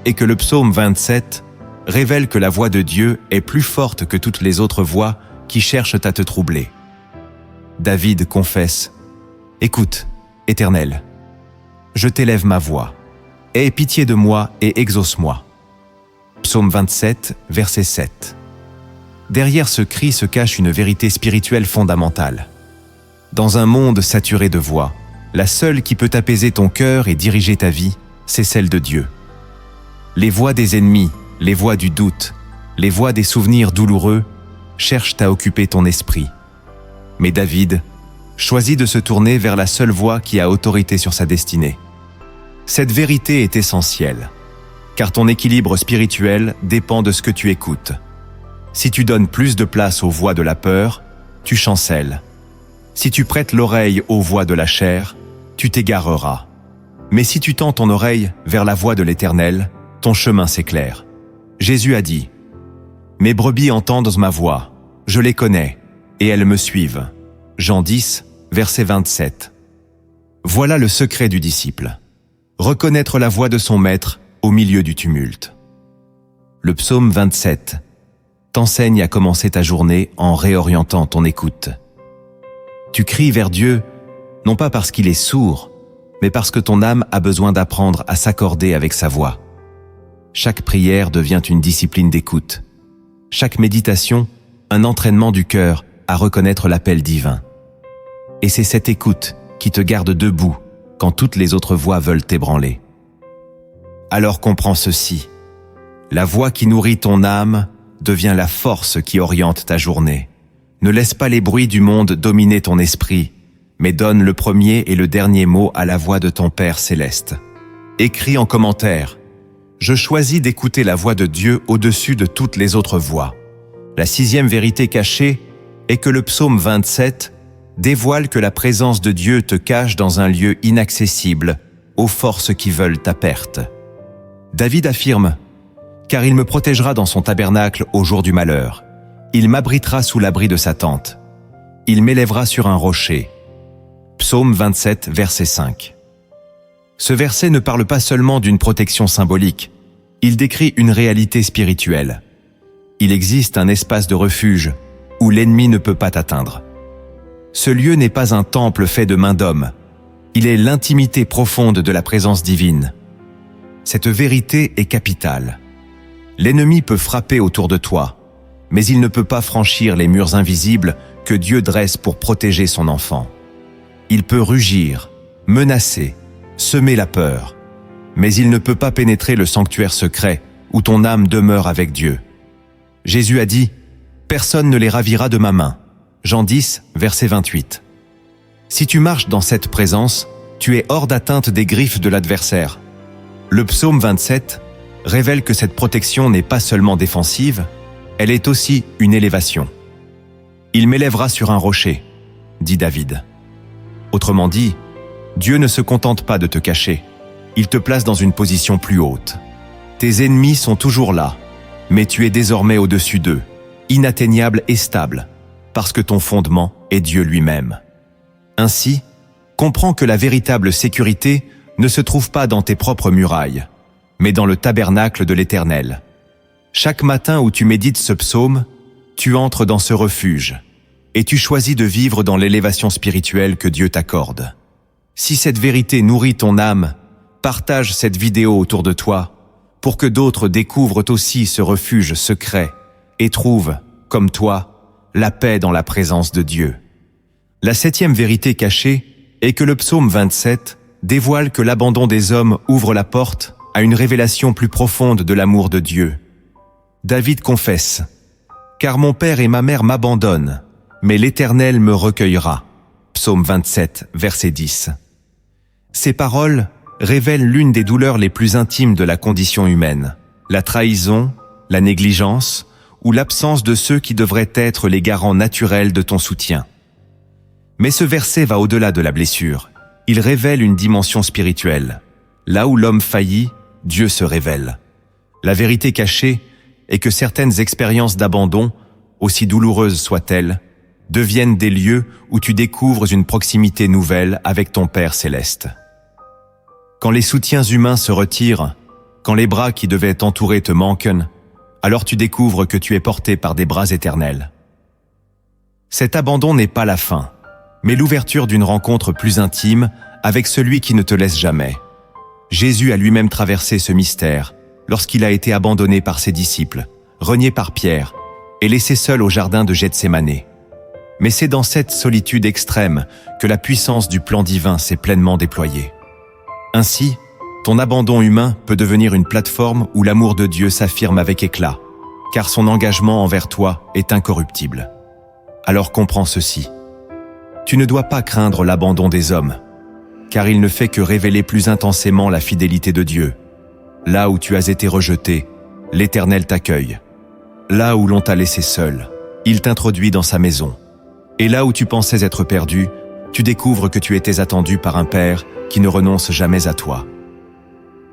est que le psaume 27 révèle que la voix de Dieu est plus forte que toutes les autres voix qui cherchent à te troubler. David confesse « Écoute, Éternel, je t'élève ma voix. Aie pitié de moi et exauce-moi. » Psaume 27, verset 7. Derrière ce cri se cache une vérité spirituelle fondamentale. Dans un monde saturé de voix, la seule qui peut apaiser ton cœur et diriger ta vie, c'est celle de Dieu. Les voix des ennemis, les voix du doute, les voix des souvenirs douloureux cherchent à occuper ton esprit. Mais David choisit de se tourner vers la seule voix qui a autorité sur sa destinée. Cette vérité est essentielle, car ton équilibre spirituel dépend de ce que tu écoutes. Si tu donnes plus de place aux voix de la peur, tu chancelles. Si tu prêtes l'oreille aux voix de la chair, tu t'égareras. Mais si tu tends ton oreille vers la voix de l'Éternel, ton chemin s'éclaire. Jésus a dit Mes brebis entendent ma voix, je les connais, et elles me suivent. Jean 10, verset 27. Voilà le secret du disciple. Reconnaître la voix de son maître au milieu du tumulte. Le psaume 27 t'enseigne à commencer ta journée en réorientant ton écoute. Tu cries vers Dieu, non pas parce qu'il est sourd, mais parce que ton âme a besoin d'apprendre à s'accorder avec sa voix. Chaque prière devient une discipline d'écoute. Chaque méditation, un entraînement du cœur à reconnaître l'appel divin. Et c'est cette écoute qui te garde debout quand toutes les autres voix veulent t'ébranler. Alors comprends ceci. La voix qui nourrit ton âme devient la force qui oriente ta journée. Ne laisse pas les bruits du monde dominer ton esprit, mais donne le premier et le dernier mot à la voix de ton Père céleste. Écris en commentaire « Je choisis d'écouter la voix de Dieu au-dessus de toutes les autres voix ». La 6e vérité cachée est que le psaume 27 dévoile que la présence de Dieu te cache dans un lieu inaccessible aux forces qui veulent ta perte. David affirme « Car il me protégera dans son tabernacle au jour du malheur. Il m'abritera sous l'abri de sa tente. Il m'élèvera sur un rocher. » Psaume 27, verset 5. Ce verset ne parle pas seulement d'une protection symbolique, il décrit une réalité spirituelle. Il existe un espace de refuge où l'ennemi ne peut pas t'atteindre. Ce lieu n'est pas un temple fait de mains d'homme, il est l'intimité profonde de la présence divine. Cette vérité est capitale. L'ennemi peut frapper autour de toi, mais il ne peut pas franchir les murs invisibles que Dieu dresse pour protéger son enfant. Il peut rugir, menacer, semer la peur, mais il ne peut pas pénétrer le sanctuaire secret où ton âme demeure avec Dieu. Jésus a dit « Personne ne les ravira de ma main ». Jean 10, verset 28. Si tu marches dans cette présence, tu es hors d'atteinte des griffes de l'adversaire. Le psaume 27 révèle que cette protection n'est pas seulement défensive, elle est aussi une élévation. « Il m'élèvera sur un rocher », dit David. Autrement dit, Dieu ne se contente pas de te cacher, il te place dans une position plus haute. Tes ennemis sont toujours là, mais tu es désormais au-dessus d'eux, inatteignable et stable, parce que ton fondement est Dieu lui-même. Ainsi, comprends que la véritable sécurité ne se trouve pas dans tes propres murailles, mais dans le tabernacle de l'Éternel. Chaque matin où tu médites ce psaume, tu entres dans ce refuge, et tu choisis de vivre dans l'élévation spirituelle que Dieu t'accorde. Si cette vérité nourrit ton âme, partage cette vidéo autour de toi pour que d'autres découvrent aussi ce refuge secret et trouvent, comme toi, la paix dans la présence de Dieu. La 7e vérité cachée est que le psaume 27 dévoile que l'abandon des hommes ouvre la porte à une révélation plus profonde de l'amour de Dieu. David confesse « Car mon père et ma mère m'abandonnent, mais l'Éternel me recueillera. » Psaume 27, verset 10. Ces paroles révèlent l'une des douleurs les plus intimes de la condition humaine, la trahison, la négligence ou l'absence de ceux qui devraient être les garants naturels de ton soutien. Mais ce verset va au-delà de la blessure. Il révèle une dimension spirituelle. Là où l'homme faillit, Dieu se révèle. La vérité cachée est que certaines expériences d'abandon, aussi douloureuses soient-elles, deviennent des lieux où tu découvres une proximité nouvelle avec ton Père céleste. Quand les soutiens humains se retirent, quand les bras qui devaient t'entourer te manquent, alors tu découvres que tu es porté par des bras éternels. Cet abandon n'est pas la fin, mais l'ouverture d'une rencontre plus intime avec celui qui ne te laisse jamais. Jésus a lui-même traversé ce mystère lorsqu'il a été abandonné par ses disciples, renié par Pierre et laissé seul au jardin de Gethsémane. Mais c'est dans cette solitude extrême que la puissance du plan divin s'est pleinement déployée. Ainsi, ton abandon humain peut devenir une plateforme où l'amour de Dieu s'affirme avec éclat, car son engagement envers toi est incorruptible. Alors comprends ceci. Tu ne dois pas craindre l'abandon des hommes, car il ne fait que révéler plus intensément la fidélité de Dieu. Là où tu as été rejeté, l'Éternel t'accueille. Là où l'on t'a laissé seul, il t'introduit dans sa maison. Et là où tu pensais être perdu, tu découvres que tu étais attendu par un Père qui ne renonce jamais à toi.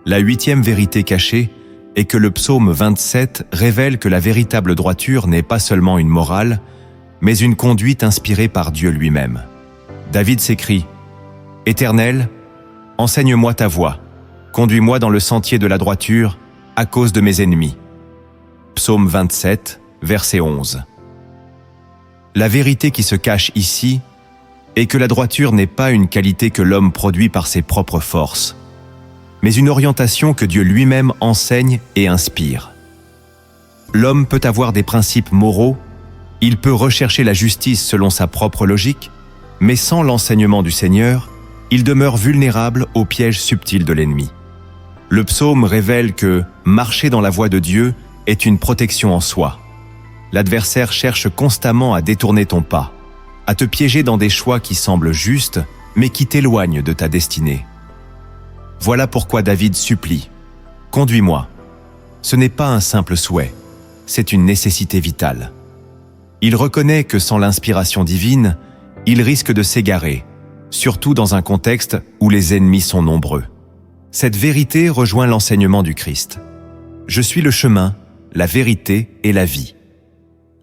La 8e vérité cachée et que le psaume 27 révèle que la véritable droiture n'est pas seulement une morale, mais une conduite inspirée par Dieu lui-même. David s'écrie « Éternel, enseigne-moi ta voie, conduis-moi dans le sentier de la droiture à cause de mes ennemis. » Psaume 27, verset 11. La vérité qui se cache ici est que la droiture n'est pas une qualité que l'homme produit par ses propres forces, mais une orientation que Dieu lui-même enseigne et inspire. L'homme peut avoir des principes moraux, il peut rechercher la justice selon sa propre logique, mais sans l'enseignement du Seigneur, il demeure vulnérable aux pièges subtils de l'ennemi. Le psaume révèle que marcher dans la voie de Dieu est une protection en soi. L'adversaire cherche constamment à détourner ton pas, à te piéger dans des choix qui semblent justes, mais qui t'éloignent de ta destinée. Voilà pourquoi David supplie « Conduis-moi ». Ce n'est pas un simple souhait, c'est une nécessité vitale. Il reconnaît que sans l'inspiration divine, il risque de s'égarer, surtout dans un contexte où les ennemis sont nombreux. Cette vérité rejoint l'enseignement du Christ. « Je suis le chemin, la vérité et la vie ».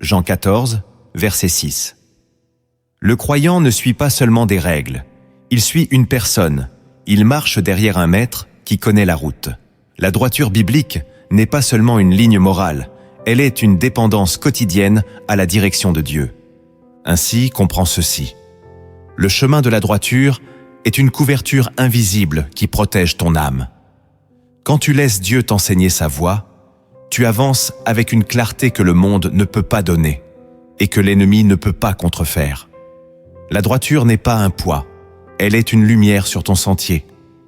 Jean 14, verset 6. Le croyant ne suit pas seulement des règles, il suit une personne, il marche derrière un maître qui connaît la route. La droiture biblique n'est pas seulement une ligne morale, elle est une dépendance quotidienne à la direction de Dieu. Ainsi, comprends ceci. Le chemin de la droiture est une couverture invisible qui protège ton âme. Quand tu laisses Dieu t'enseigner sa voie, tu avances avec une clarté que le monde ne peut pas donner et que l'ennemi ne peut pas contrefaire. La droiture n'est pas un poids, elle est une lumière sur ton sentier,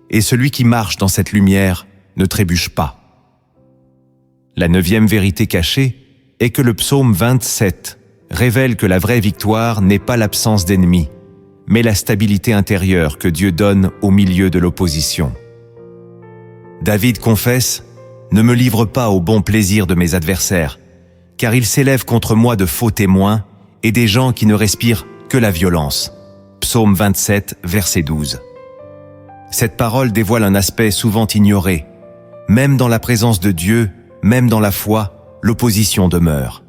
et celui qui marche dans cette lumière ne trébuche pas. La 9e vérité cachée est que le psaume 27 révèle que la vraie victoire n'est pas l'absence d'ennemis, mais la stabilité intérieure que Dieu donne au milieu de l'opposition. David confesse « Ne me livre pas au bon plaisir de mes adversaires, car ils s'élèvent contre moi de faux témoins et des gens qui ne respirent que la violence. » Psaume 27, verset 12. Cette parole dévoile un aspect souvent ignoré. Même dans la présence de Dieu, même dans la foi, l'opposition demeure.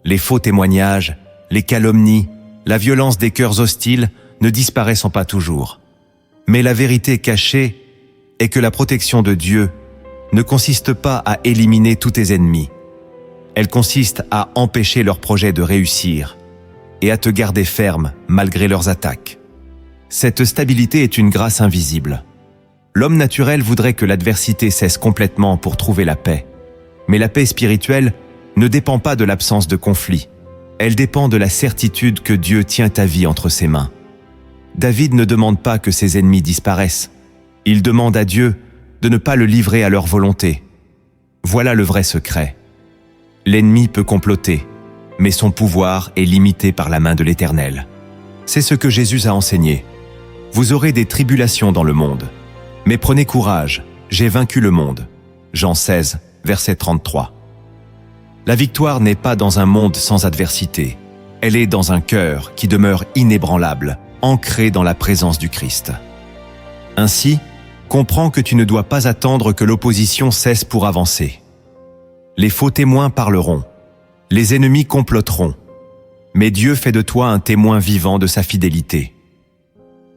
Les faux témoignages, les calomnies, la violence des cœurs hostiles ne disparaissent pas toujours. Mais la vérité cachée est que la protection de Dieu ne consiste pas à éliminer tous tes ennemis. Elle consiste à empêcher leurs projets de réussir et à te garder ferme malgré leurs attaques. Cette stabilité est une grâce invisible. L'homme naturel voudrait que l'adversité cesse complètement pour trouver la paix. Mais la paix spirituelle ne dépend pas de l'absence de conflit. Elle dépend de la certitude que Dieu tient ta vie entre ses mains. David ne demande pas que ses ennemis disparaissent. Il demande à Dieu de ne pas le livrer à leur volonté. Voilà le vrai secret. L'ennemi peut comploter, mais son pouvoir est limité par la main de l'Éternel. C'est ce que Jésus a enseigné. Vous aurez des tribulations dans le monde, mais prenez courage, j'ai vaincu le monde. Jean 16, verset 33. La victoire n'est pas dans un monde sans adversité. Elle est dans un cœur qui demeure inébranlable, ancré dans la présence du Christ. Ainsi, comprends que tu ne dois pas attendre que l'opposition cesse pour avancer. Les faux témoins parleront, les ennemis comploteront, mais Dieu fait de toi un témoin vivant de sa fidélité.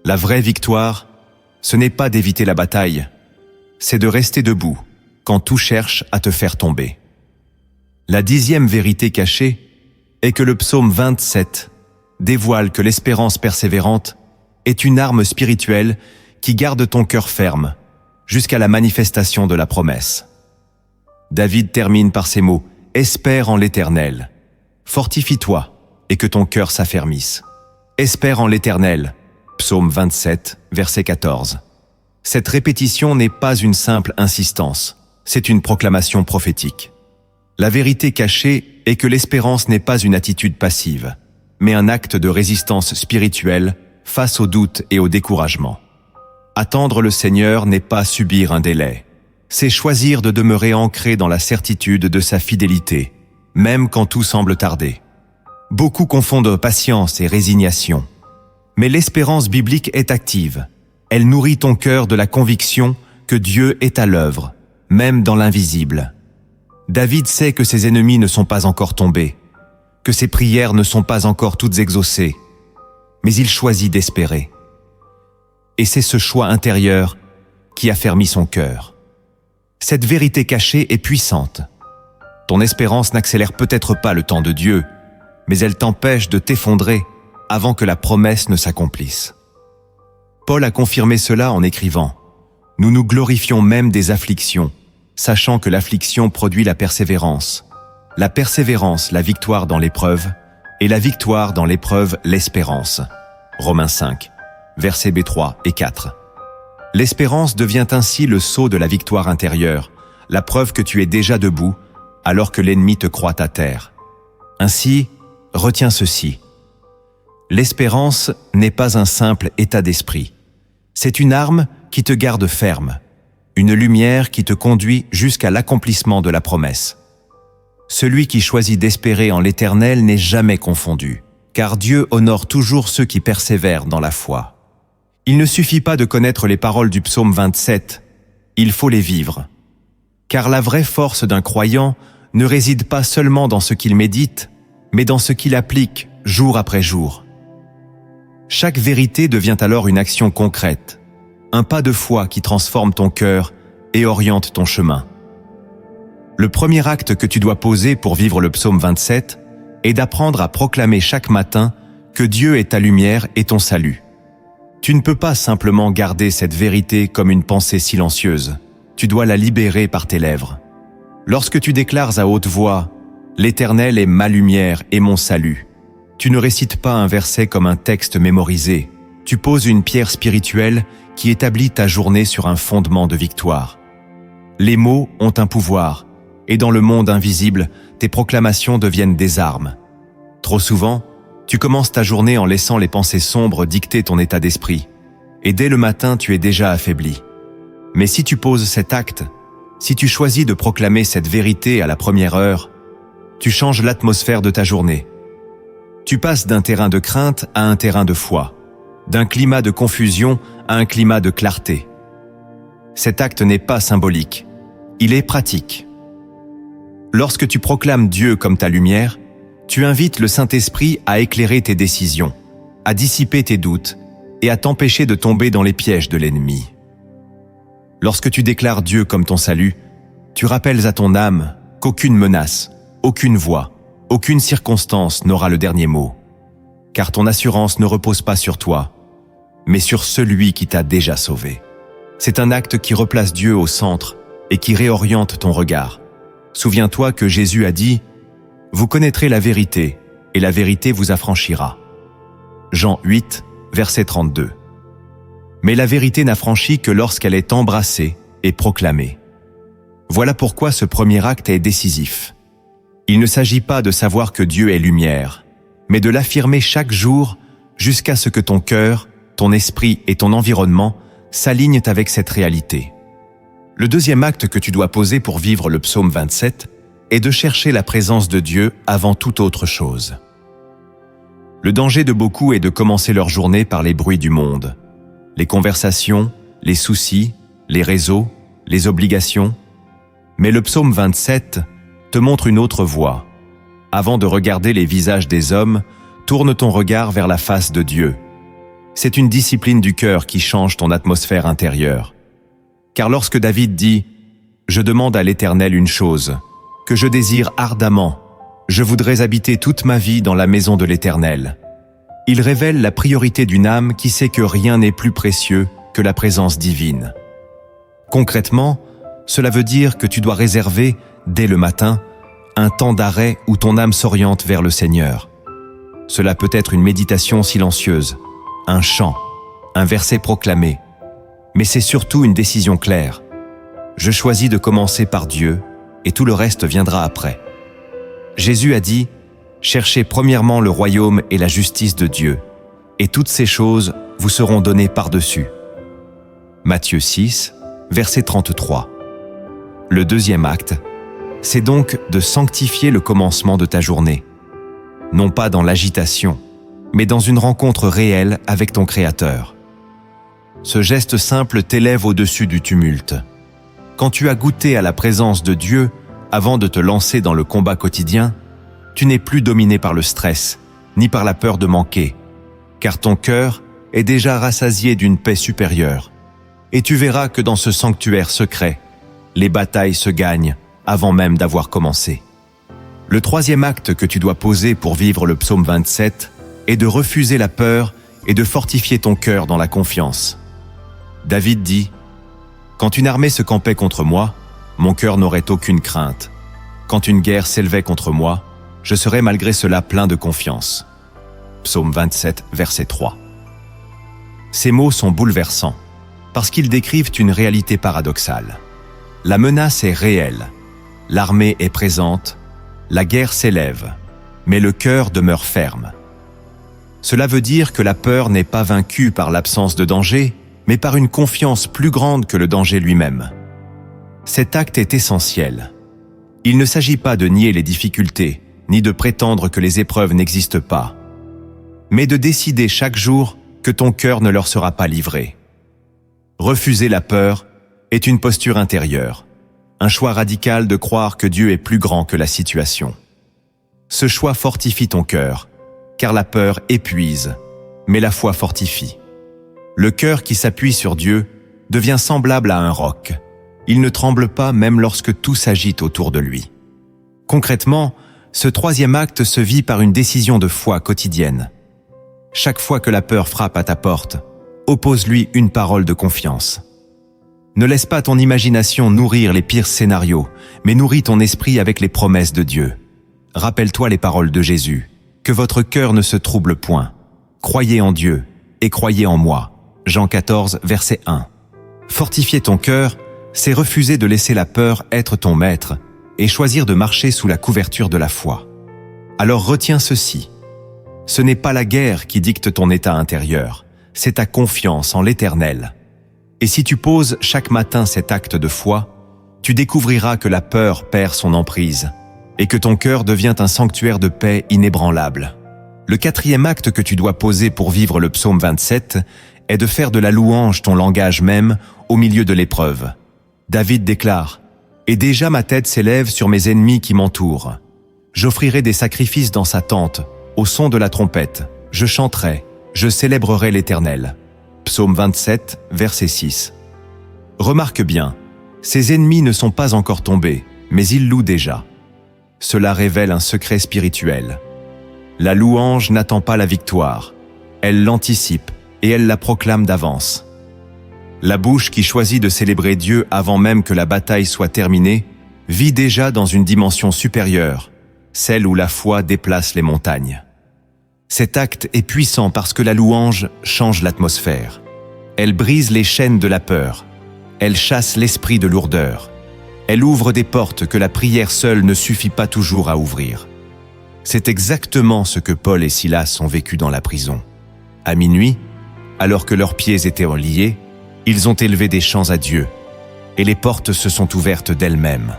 La vraie victoire, ce n'est pas d'éviter la bataille, c'est de rester debout quand tout cherche à te faire tomber. La 10e vérité cachée est que le psaume 27 dévoile que l'espérance persévérante est une arme spirituelle qui garde ton cœur ferme jusqu'à la manifestation de la promesse. David termine par ces mots « Espère en l'Éternel ». Fortifie-toi et que ton cœur s'affermisse. Espère en l'Éternel. Psaume 27, verset 14. Cette répétition n'est pas une simple insistance, c'est une proclamation prophétique. La vérité cachée est que l'espérance n'est pas une attitude passive, mais un acte de résistance spirituelle face aux doutes et au découragement. Attendre le Seigneur n'est pas subir un délai, c'est choisir de demeurer ancré dans la certitude de sa fidélité, même quand tout semble tarder. Beaucoup confondent patience et résignation. Mais l'espérance biblique est active. Elle nourrit ton cœur de la conviction que Dieu est à l'œuvre, même dans l'invisible. David sait que ses ennemis ne sont pas encore tombés, que ses prières ne sont pas encore toutes exaucées, mais il choisit d'espérer. Et c'est ce choix intérieur qui affermit son cœur. Cette vérité cachée est puissante. Ton espérance n'accélère peut-être pas le temps de Dieu, mais elle t'empêche de t'effondrer avant que la promesse ne s'accomplisse. Paul a confirmé cela en écrivant « Nous nous glorifions même des afflictions, sachant que l'affliction produit la persévérance. La persévérance, la victoire dans l'épreuve, et la victoire dans l'épreuve, l'espérance. » Romains 5, versets B3 et 4. L'espérance devient ainsi le sceau de la victoire intérieure, la preuve que tu es déjà debout, alors que l'ennemi te croit à terre. Ainsi, retiens ceci. L'espérance n'est pas un simple état d'esprit. C'est une arme qui te garde ferme, une lumière qui te conduit jusqu'à l'accomplissement de la promesse. Celui qui choisit d'espérer en l'Éternel n'est jamais confondu, car Dieu honore toujours ceux qui persévèrent dans la foi. Il ne suffit pas de connaître les paroles du psaume 27, il faut les vivre. Car la vraie force d'un croyant ne réside pas seulement dans ce qu'il médite, mais dans ce qu'il applique jour après jour. Chaque vérité devient alors une action concrète, un pas de foi qui transforme ton cœur et oriente ton chemin. Le premier acte que tu dois poser pour vivre le psaume 27 est d'apprendre à proclamer chaque matin que Dieu est ta lumière et ton salut. Tu ne peux pas simplement garder cette vérité comme une pensée silencieuse. Tu dois la libérer par tes lèvres. Lorsque tu déclares à haute voix « L'Éternel est ma lumière et mon salut », tu ne récites pas un verset comme un texte mémorisé. Tu poses une pierre spirituelle qui établit ta journée sur un fondement de victoire. Les mots ont un pouvoir, et dans le monde invisible, tes proclamations deviennent des armes. Trop souvent, tu commences ta journée en laissant les pensées sombres dicter ton état d'esprit, et dès le matin tu es déjà affaibli. Mais si tu poses cet acte, si tu choisis de proclamer cette vérité à la première heure, tu changes l'atmosphère de ta journée. Tu passes d'un terrain de crainte à un terrain de foi, d'un climat de confusion à un climat de clarté. Cet acte n'est pas symbolique, il est pratique. Lorsque tu proclames Dieu comme ta lumière, tu invites le Saint-Esprit à éclairer tes décisions, à dissiper tes doutes et à t'empêcher de tomber dans les pièges de l'ennemi. Lorsque tu déclares Dieu comme ton salut, tu rappelles à ton âme qu'aucune menace, aucune voix, aucune circonstance n'aura le dernier mot, car ton assurance ne repose pas sur toi, mais sur celui qui t'a déjà sauvé. C'est un acte qui replace Dieu au centre et qui réoriente ton regard. Souviens-toi que Jésus a dit « Vous connaîtrez la vérité, et la vérité vous affranchira. » Jean 8, verset 32. Mais la vérité n'affranchit que lorsqu'elle est embrassée et proclamée. Voilà pourquoi ce premier acte est décisif. Il ne s'agit pas de savoir que Dieu est lumière, mais de l'affirmer chaque jour jusqu'à ce que ton cœur, ton esprit et ton environnement s'alignent avec cette réalité. Le deuxième acte que tu dois poser pour vivre le psaume 27 est de chercher la présence de Dieu avant toute autre chose. Le danger de beaucoup est de commencer leur journée par les bruits du monde, les conversations, les soucis, les réseaux, les obligations. Mais le psaume 27 te montre une autre voie. Avant de regarder les visages des hommes, tourne ton regard vers la face de Dieu. C'est une discipline du cœur qui change ton atmosphère intérieure. Car lorsque David dit « Je demande à l'Éternel une chose, que je désire ardemment, je voudrais habiter toute ma vie dans la maison de l'Éternel », il révèle la priorité d'une âme qui sait que rien n'est plus précieux que la présence divine. Concrètement, cela veut dire que tu dois réserver, dès le matin, un temps d'arrêt où ton âme s'oriente vers le Seigneur. Cela peut être une méditation silencieuse, un chant, un verset proclamé, mais c'est surtout une décision claire. Je choisis de commencer par Dieu et tout le reste viendra après. Jésus a dit « Cherchez premièrement le royaume et la justice de Dieu, et toutes ces choses vous seront données par-dessus. » Matthieu 6, verset 33. Le deuxième acte, c'est donc de sanctifier le commencement de ta journée. Non pas dans l'agitation, mais dans une rencontre réelle avec ton Créateur. Ce geste simple t'élève au-dessus du tumulte. Quand tu as goûté à la présence de Dieu, avant de te lancer dans le combat quotidien, tu n'es plus dominé par le stress, ni par la peur de manquer, car ton cœur est déjà rassasié d'une paix supérieure. Et tu verras que dans ce sanctuaire secret, les batailles se gagnent avant même d'avoir commencé. Le troisième acte que tu dois poser pour vivre le psaume 27 est de refuser la peur et de fortifier ton cœur dans la confiance. David dit « Quand une armée se campait contre moi, mon cœur n'aurait aucune crainte. Quand une guerre s'élevait contre moi, je serais malgré cela plein de confiance. » Psaume 27, verset 3. Ces mots sont bouleversants, parce qu'ils décrivent une réalité paradoxale. La menace est réelle, l'armée est présente, la guerre s'élève, mais le cœur demeure ferme. Cela veut dire que la peur n'est pas vaincue par l'absence de danger, mais par une confiance plus grande que le danger lui-même. Cet acte est essentiel. Il ne s'agit pas de nier les difficultés, ni de prétendre que les épreuves n'existent pas, mais de décider chaque jour que ton cœur ne leur sera pas livré. Refuser la peur est une posture intérieure, un choix radical de croire que Dieu est plus grand que la situation. Ce choix fortifie ton cœur, car la peur épuise, mais la foi fortifie. Le cœur qui s'appuie sur Dieu devient semblable à un roc. Il ne tremble pas même lorsque tout s'agite autour de lui. Concrètement, ce troisième acte se vit par une décision de foi quotidienne. Chaque fois que la peur frappe à ta porte, oppose-lui une parole de confiance. Ne laisse pas ton imagination nourrir les pires scénarios, mais nourris ton esprit avec les promesses de Dieu. Rappelle-toi les paroles de Jésus, que votre cœur ne se trouble point. Croyez en Dieu et croyez en moi. Jean 14, verset 1. Fortifier ton cœur, c'est refuser de laisser la peur être ton maître et choisir de marcher sous la couverture de la foi. Alors retiens ceci. Ce n'est pas la guerre qui dicte ton état intérieur, c'est ta confiance en l'Éternel. Et si tu poses chaque matin cet acte de foi, tu découvriras que la peur perd son emprise et que ton cœur devient un sanctuaire de paix inébranlable. Le quatrième acte que tu dois poser pour vivre le psaume 27 est de faire de la louange ton langage même au milieu de l'épreuve. David déclare « Et déjà ma tête s'élève sur mes ennemis qui m'entourent. J'offrirai des sacrifices dans sa tente, au son de la trompette. Je chanterai, je célébrerai l'Éternel. » Psaume 27, verset 6. Remarque bien, ses ennemis ne sont pas encore tombés, mais ils louent déjà. Cela révèle un secret spirituel. La louange n'attend pas la victoire, elle l'anticipe et elle la proclame d'avance. La bouche qui choisit de célébrer Dieu avant même que la bataille soit terminée vit déjà dans une dimension supérieure, celle où la foi déplace les montagnes. Cet acte est puissant parce que la louange change l'atmosphère. Elle brise les chaînes de la peur. Elle chasse l'esprit de lourdeur. Elle ouvre des portes que la prière seule ne suffit pas toujours à ouvrir. C'est exactement ce que Paul et Silas ont vécu dans la prison. À minuit, alors que leurs pieds étaient liés, ils ont élevé des chants à Dieu, et les portes se sont ouvertes d'elles-mêmes.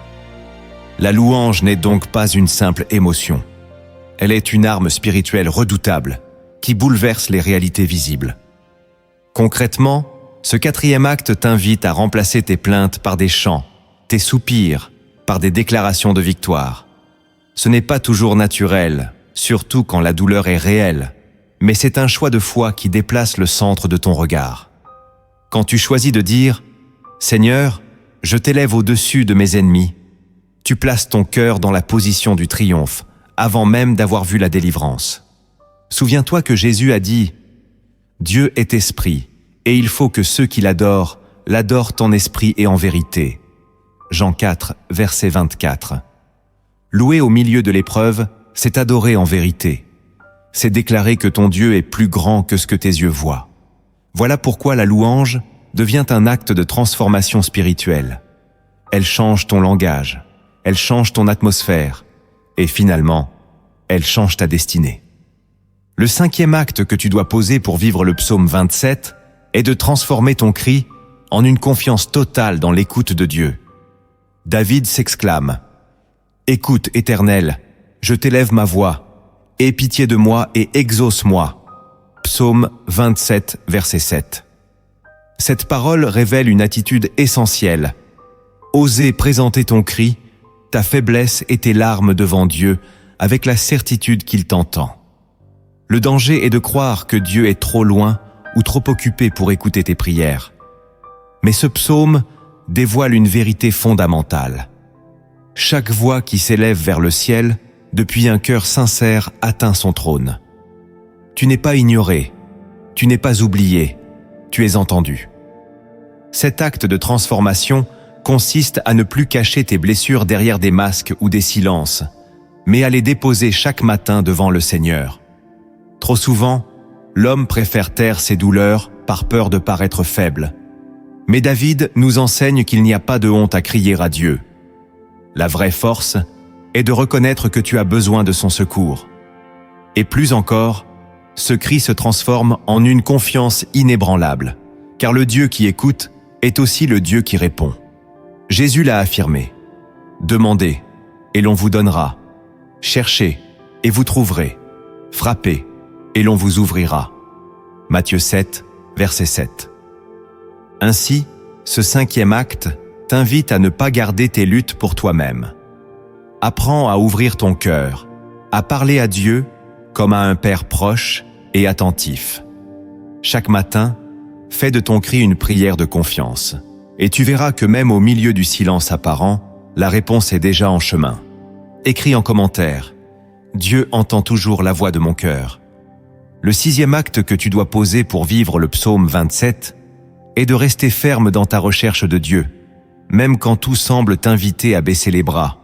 La louange n'est donc pas une simple émotion. Elle est une arme spirituelle redoutable qui bouleverse les réalités visibles. Concrètement, ce quatrième acte t'invite à remplacer tes plaintes par des chants, tes soupirs par des déclarations de victoire. Ce n'est pas toujours naturel, surtout quand la douleur est réelle, mais c'est un choix de foi qui déplace le centre de ton regard. Quand tu choisis de dire « Seigneur, je t'élève au-dessus de mes ennemis », tu places ton cœur dans la position du triomphe, avant même d'avoir vu la délivrance. Souviens-toi que Jésus a dit « Dieu est esprit, et il faut que ceux qui l'adorent en esprit et en vérité. » Jean 4, verset 24. Louer au milieu de l'épreuve, c'est adorer en vérité. C'est déclarer que ton Dieu est plus grand que ce que tes yeux voient. Voilà pourquoi la louange devient un acte de transformation spirituelle. Elle change ton langage, elle change ton atmosphère, et finalement, elle change ta destinée. Le cinquième acte que tu dois poser pour vivre le psaume 27 est de transformer ton cri en une confiance totale dans l'écoute de Dieu. David s'exclame « Écoute, Éternel, je t'élève ma voix, aie pitié de moi et exauce-moi. » Psaume 27, verset 7. Cette parole révèle une attitude essentielle. Oser présenter ton cri ta faiblesse et tes larmes devant Dieu avec la certitude qu'il t'entend. Le danger est de croire que Dieu est trop loin ou trop occupé pour écouter tes prières. Mais ce psaume dévoile une vérité fondamentale. Chaque voix qui s'élève vers le ciel, depuis un cœur sincère, atteint son trône. Tu n'es pas ignoré, tu n'es pas oublié, tu es entendu. Cet acte de transformation consiste à ne plus cacher tes blessures derrière des masques ou des silences, mais à les déposer chaque matin devant le Seigneur. Trop souvent, l'homme préfère taire ses douleurs par peur de paraître faible. Mais David nous enseigne qu'il n'y a pas de honte à crier à Dieu. La vraie force est de reconnaître que tu as besoin de son secours. Et plus encore, ce cri se transforme en une confiance inébranlable, car le Dieu qui écoute est aussi le Dieu qui répond. Jésus l'a affirmé. Demandez, et l'on vous donnera. Cherchez, et vous trouverez. Frappez, et l'on vous ouvrira. Matthieu 7, verset 7. Ainsi, ce 5e acte t'invite à ne pas garder tes luttes pour toi-même. Apprends à ouvrir ton cœur, à parler à Dieu comme à un Père proche et attentif. Chaque matin, fais de ton cri une prière de confiance, et tu verras que même au milieu du silence apparent, la réponse est déjà en chemin. Écris en commentaire « Dieu entend toujours la voix de mon cœur ». Le 6e acte que tu dois poser pour vivre le psaume 27 est de rester ferme dans ta recherche de Dieu, même quand tout semble t'inviter à baisser les bras.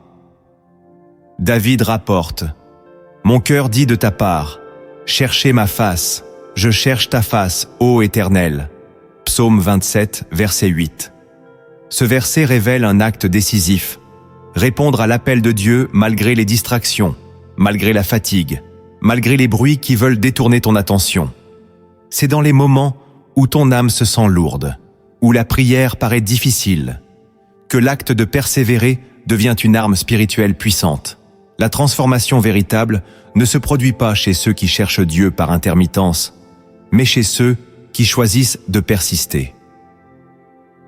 David rapporte « Mon cœur dit de ta part, cherchez ma face, je cherche ta face, ô Éternel ». Psaume 27, verset 8. Ce verset révèle un acte décisif, répondre à l'appel de Dieu malgré les distractions, malgré la fatigue, malgré les bruits qui veulent détourner ton attention. C'est dans les moments où ton âme se sent lourde, où la prière paraît difficile, que l'acte de persévérer devient une arme spirituelle puissante. La transformation véritable ne se produit pas chez ceux qui cherchent Dieu par intermittence, mais chez ceux qui choisissent de persister.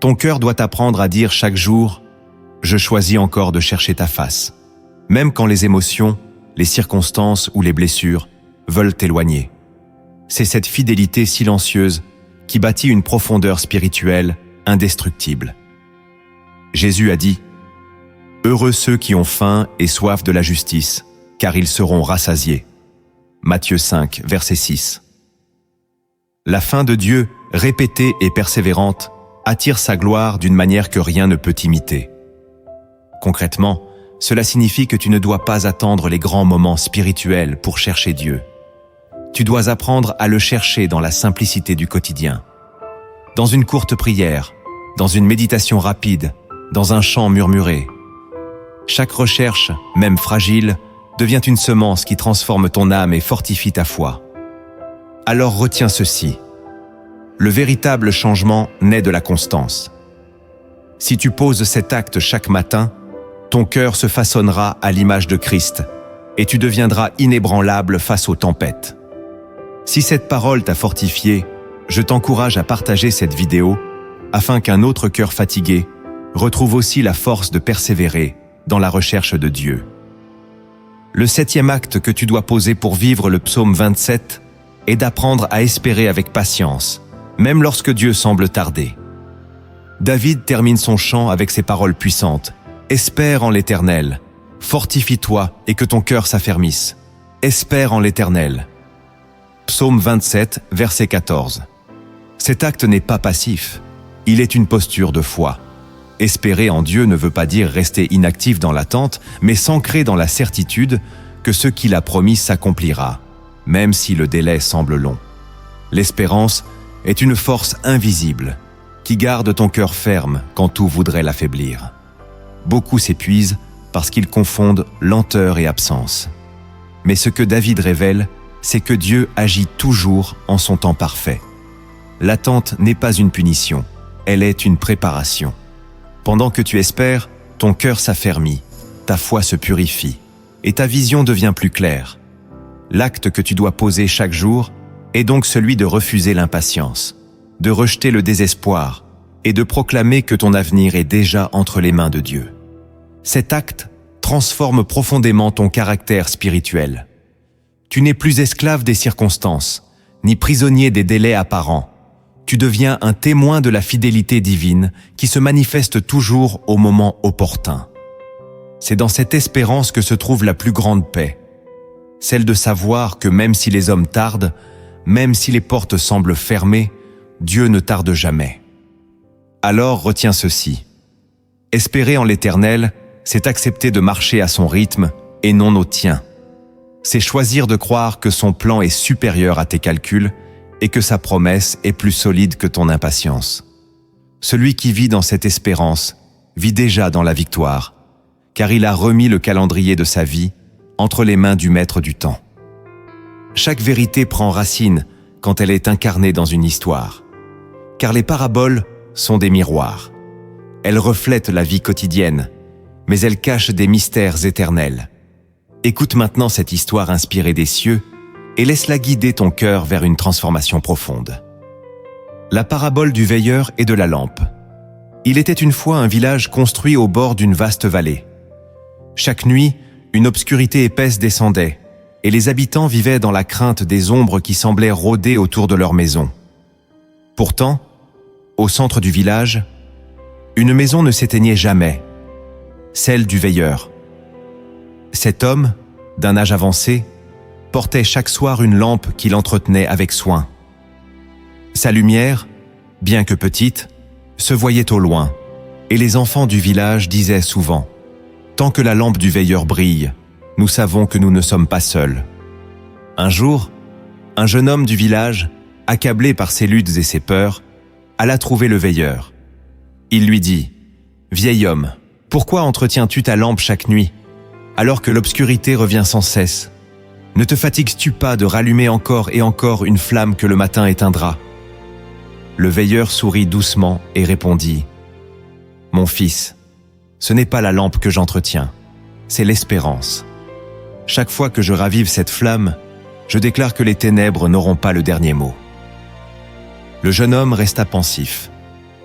Ton cœur doit apprendre à dire chaque jour « Je choisis encore de chercher ta face », même quand les émotions, les circonstances ou les blessures veulent t'éloigner. C'est cette fidélité silencieuse qui bâtit une profondeur spirituelle indestructible. Jésus a dit « Heureux ceux qui ont faim et soif de la justice, car ils seront rassasiés. » Matthieu 5, verset 6. La faim de Dieu, répétée et persévérante, attire sa gloire d'une manière que rien ne peut imiter. Concrètement, cela signifie que tu ne dois pas attendre les grands moments spirituels pour chercher Dieu. Tu dois apprendre à le chercher dans la simplicité du quotidien. Dans une courte prière, dans une méditation rapide, dans un chant murmuré. Chaque recherche, même fragile, devient une semence qui transforme ton âme et fortifie ta foi. Alors retiens ceci. Le véritable changement naît de la constance. Si tu poses cet acte chaque matin, ton cœur se façonnera à l'image de Christ et tu deviendras inébranlable face aux tempêtes. Si cette parole t'a fortifié, je t'encourage à partager cette vidéo afin qu'un autre cœur fatigué retrouve aussi la force de persévérer dans la recherche de Dieu. Le 7e acte que tu dois poser pour vivre le psaume 27 est d'apprendre à espérer avec patience, même lorsque Dieu semble tarder. David termine son chant avec ces paroles puissantes. « Espère en l'Éternel, fortifie-toi et que ton cœur s'affermisse. Espère en l'Éternel. » Psaume 27, verset 14. Cet acte n'est pas passif, il est une posture de foi. Espérer en Dieu ne veut pas dire rester inactif dans l'attente, mais s'ancrer dans la certitude que ce qu'il a promis s'accomplira, même si le délai semble long. L'espérance est une force invisible qui garde ton cœur ferme quand tout voudrait l'affaiblir. Beaucoup s'épuisent parce qu'ils confondent lenteur et absence. Mais ce que David révèle, c'est que Dieu agit toujours en son temps parfait. L'attente n'est pas une punition, elle est une préparation. Pendant que tu espères, ton cœur s'affermit, ta foi se purifie et ta vision devient plus claire. L'acte que tu dois poser chaque jour est donc celui de refuser l'impatience, de rejeter le désespoir et de proclamer que ton avenir est déjà entre les mains de Dieu. Cet acte transforme profondément ton caractère spirituel. Tu n'es plus esclave des circonstances, ni prisonnier des délais apparents. Tu deviens un témoin de la fidélité divine qui se manifeste toujours au moment opportun. C'est dans cette espérance que se trouve la plus grande paix, celle de savoir que même si les hommes tardent, même si les portes semblent fermées, Dieu ne tarde jamais. Alors retiens ceci. Espérer en l'Éternel, c'est accepter de marcher à son rythme et non au tien. C'est choisir de croire que son plan est supérieur à tes calculs et que sa promesse est plus solide que ton impatience. Celui qui vit dans cette espérance vit déjà dans la victoire, car il a remis le calendrier de sa vie entre les mains du Maître du temps. Chaque vérité prend racine quand elle est incarnée dans une histoire, car les paraboles sont des miroirs. Elles reflètent la vie quotidienne, mais elles cachent des mystères éternels. Écoute maintenant cette histoire inspirée des cieux et laisse-la guider ton cœur vers une transformation profonde. La parabole du veilleur et de la lampe. Il était une fois un village construit au bord d'une vaste vallée. Chaque nuit, une obscurité épaisse descendait, et les habitants vivaient dans la crainte des ombres qui semblaient rôder autour de leur maison. Pourtant, au centre du village, une maison ne s'éteignait jamais, celle du veilleur. Cet homme, d'un âge avancé, portait chaque soir une lampe qu'il entretenait avec soin. Sa lumière, bien que petite, se voyait au loin, et les enfants du village disaient souvent « Tant que la lampe du veilleur brille, nous savons que nous ne sommes pas seuls. » Un jour, un jeune homme du village, accablé par ses luttes et ses peurs, alla trouver le veilleur. Il lui dit « Vieil homme, pourquoi entretiens-tu ta lampe chaque nuit, alors que l'obscurité revient sans cesse ? Ne te fatigues-tu pas de rallumer encore et encore une flamme que le matin éteindra ?» Le veilleur sourit doucement et répondit « Mon fils, ce n'est pas la lampe que j'entretiens, c'est l'espérance. Chaque fois que je ravive cette flamme, je déclare que les ténèbres n'auront pas le dernier mot. » Le jeune homme resta pensif.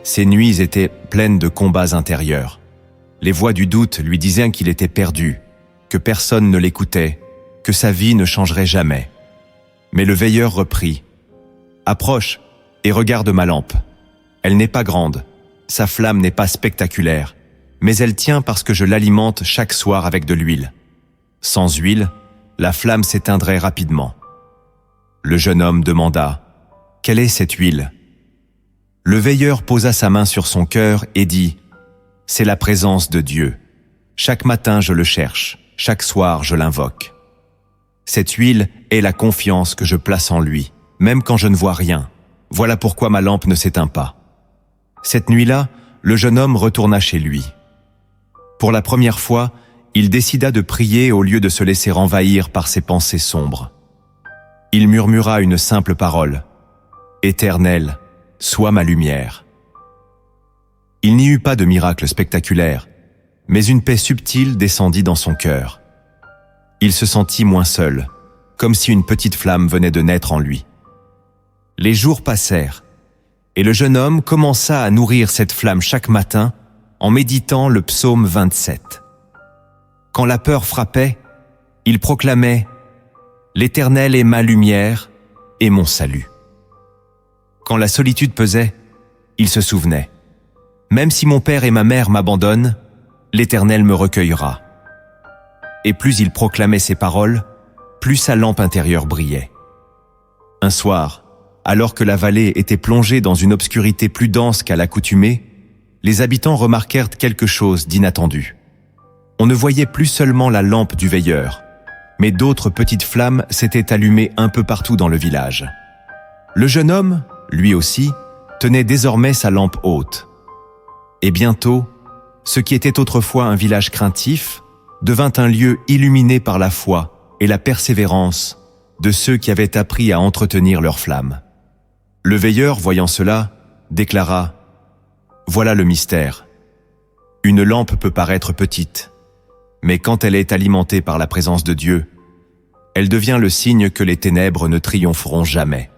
Ses nuits étaient pleines de combats intérieurs. Les voix du doute lui disaient qu'il était perdu, que personne ne l'écoutait, que sa vie ne changerait jamais. Mais le veilleur reprit « Approche et regarde ma lampe. Elle n'est pas grande, sa flamme n'est pas spectaculaire, mais elle tient parce que je l'alimente chaque soir avec de l'huile. Sans huile, la flamme s'éteindrait rapidement. » Le jeune homme demanda « Quelle est cette huile ?» Le veilleur posa sa main sur son cœur et dit « C'est la présence de Dieu. Chaque matin je le cherche, chaque soir je l'invoque. Cette huile est la confiance que je place en lui, même quand je ne vois rien. Voilà pourquoi ma lampe ne s'éteint pas. » Cette nuit-là, le jeune homme retourna chez lui. Pour la première fois, il décida de prier au lieu de se laisser envahir par ses pensées sombres. Il murmura une simple parole « Éternel, sois ma lumière. » Il n'y eut pas de miracle spectaculaire, mais une paix subtile descendit dans son cœur. Il se sentit moins seul, comme si une petite flamme venait de naître en lui. Les jours passèrent, et le jeune homme commença à nourrir cette flamme chaque matin en méditant le psaume 27. Quand la peur frappait, il proclamait « L'Éternel est ma lumière et mon salut. » Quand la solitude pesait, il se souvenait « Même si mon père et ma mère m'abandonnent, l'Éternel me recueillera. » Et plus il proclamait ces paroles, plus sa lampe intérieure brillait. Un soir, alors que la vallée était plongée dans une obscurité plus dense qu'à l'accoutumée, les habitants remarquèrent quelque chose d'inattendu. On ne voyait plus seulement la lampe du veilleur, mais d'autres petites flammes s'étaient allumées un peu partout dans le village. Le jeune homme, lui aussi, tenait désormais sa lampe haute. Et bientôt, ce qui était autrefois un village craintif devint un lieu illuminé par la foi et la persévérance de ceux qui avaient appris à entretenir leur flamme. Le veilleur, voyant cela, déclara « Voilà le mystère. Une lampe peut paraître petite, mais quand elle est alimentée par la présence de Dieu, elle devient le signe que les ténèbres ne triompheront jamais. »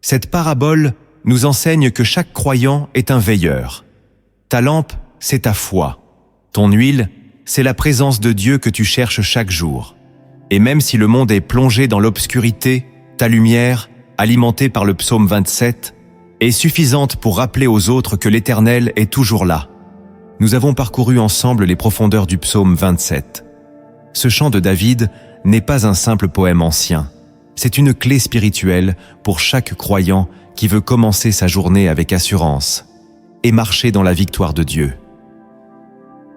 Cette parabole nous enseigne que chaque croyant est un veilleur. Ta lampe, c'est ta foi. Ton huile, c'est la présence de Dieu que tu cherches chaque jour. Et même si le monde est plongé dans l'obscurité, ta lumière, alimentée par le psaume 27, est suffisante pour rappeler aux autres que l'Éternel est toujours là. Nous avons parcouru ensemble les profondeurs du psaume 27. Ce chant de David n'est pas un simple poème ancien. C'est une clé spirituelle pour chaque croyant qui veut commencer sa journée avec assurance et marcher dans la victoire de Dieu.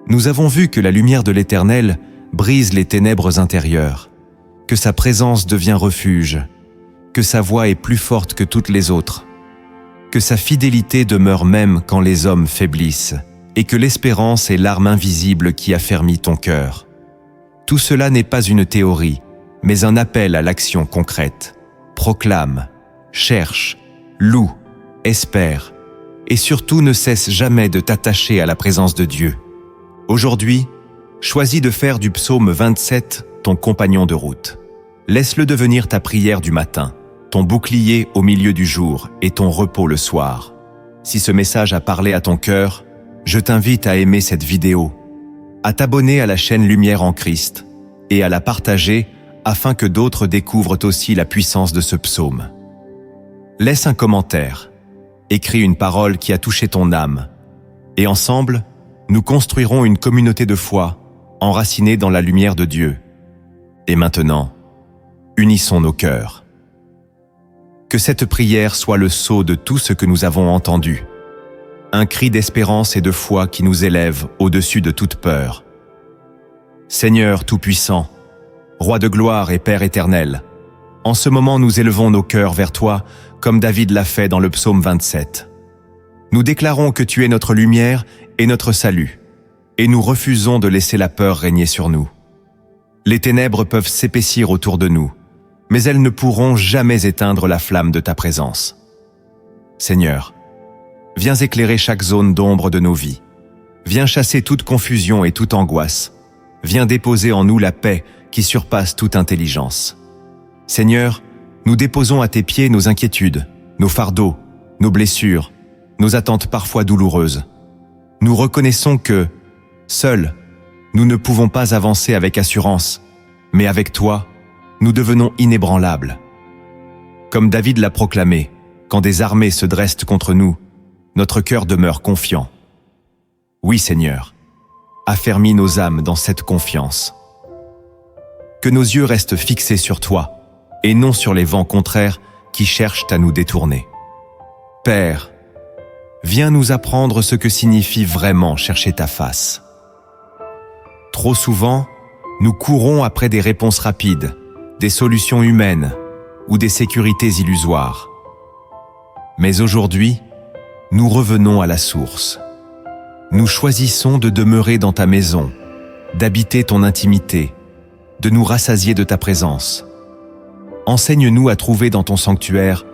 Nous avons vu que la lumière de l'Éternel brise les ténèbres intérieures, que sa présence devient refuge, que sa voix est plus forte que toutes les autres, que sa fidélité demeure même quand les hommes faiblissent, et que l'espérance est l'arme invisible qui affermit ton cœur. Tout cela n'est pas une théorie, mais un appel à l'action concrète. Proclame, cherche, loue, espère, et surtout ne cesse jamais de t'attacher à la présence de Dieu. Aujourd'hui, choisis de faire du psaume 27 ton compagnon de route. Laisse-le devenir ta prière du matin, ton bouclier au milieu du jour et ton repos le soir. Si ce message a parlé à ton cœur, je t'invite à aimer cette vidéo, à t'abonner à la chaîne Lumière en Christ et à la partager afin que d'autres découvrent aussi la puissance de ce psaume. Laisse un commentaire, écris une parole qui a touché ton âme, et ensemble, nous construirons une communauté de foi enracinée dans la lumière de Dieu. Et maintenant, unissons nos cœurs. Que cette prière soit le sceau de tout ce que nous avons entendu, un cri d'espérance et de foi qui nous élève au-dessus de toute peur. Seigneur Tout-Puissant, Roi de gloire et Père éternel, en ce moment nous élevons nos cœurs vers toi comme David l'a fait dans le psaume 27. Nous déclarons que tu es notre lumière et notre salut, et nous refusons de laisser la peur régner sur nous. Les ténèbres peuvent s'épaissir autour de nous, mais elles ne pourront jamais éteindre la flamme de ta présence. Seigneur, viens éclairer chaque zone d'ombre de nos vies. Viens chasser toute confusion et toute angoisse. Viens déposer en nous la paix qui surpasse toute intelligence. Seigneur, nous déposons à tes pieds nos inquiétudes, nos fardeaux, nos blessures, nos attentes parfois douloureuses. Nous reconnaissons que, seuls, nous ne pouvons pas avancer avec assurance, mais avec toi, nous devenons inébranlables. Comme David l'a proclamé, quand des armées se dressent contre nous, notre cœur demeure confiant. Oui, Seigneur, affermis nos âmes dans cette confiance. Que nos yeux restent fixés sur toi, et non sur les vents contraires qui cherchent à nous détourner. Père, viens nous apprendre ce que signifie vraiment chercher ta face. Trop souvent, nous courons après des réponses rapides, des solutions humaines ou des sécurités illusoires. Mais aujourd'hui, nous revenons à la source. Nous choisissons de demeurer dans ta maison, d'habiter ton intimité, de nous rassasier de ta présence. Enseigne-nous à trouver dans ton sanctuaire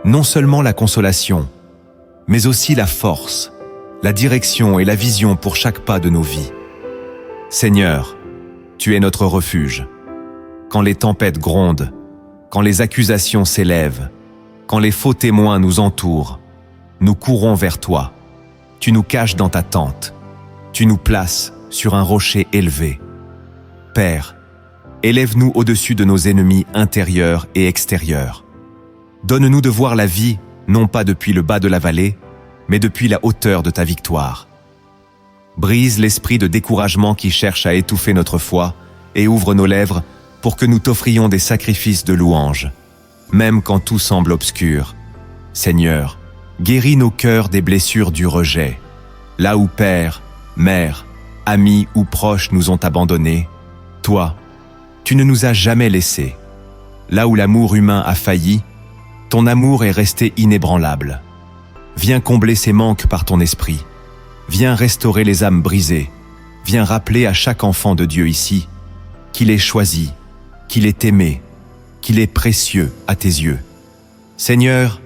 non seulement la consolation, mais aussi la force, la direction et la vision pour chaque pas de nos vies. Seigneur, tu es notre refuge. Quand les tempêtes grondent, quand les accusations s'élèvent, quand les faux témoins nous entourent, nous courons vers toi. Tu nous caches dans ta tente. Tu nous places sur un rocher élevé. Père, élève-nous au-dessus de nos ennemis intérieurs et extérieurs. Donne-nous de voir la vie, non pas depuis le bas de la vallée, mais depuis la hauteur de ta victoire. Brise l'esprit de découragement qui cherche à étouffer notre foi et ouvre nos lèvres pour que nous t'offrions des sacrifices de louange, même quand tout semble obscur. Seigneur, guéris nos cœurs des blessures du rejet. Là où père, mère, amis ou proches nous ont abandonnés, toi, tu ne nous as jamais laissés. Là où l'amour humain a failli, ton amour est resté inébranlable. Viens combler ces manques par ton esprit. Viens restaurer les âmes brisées. Viens rappeler à chaque enfant de Dieu ici qu'il est choisi, qu'il est aimé, qu'il est précieux à tes yeux. Seigneur,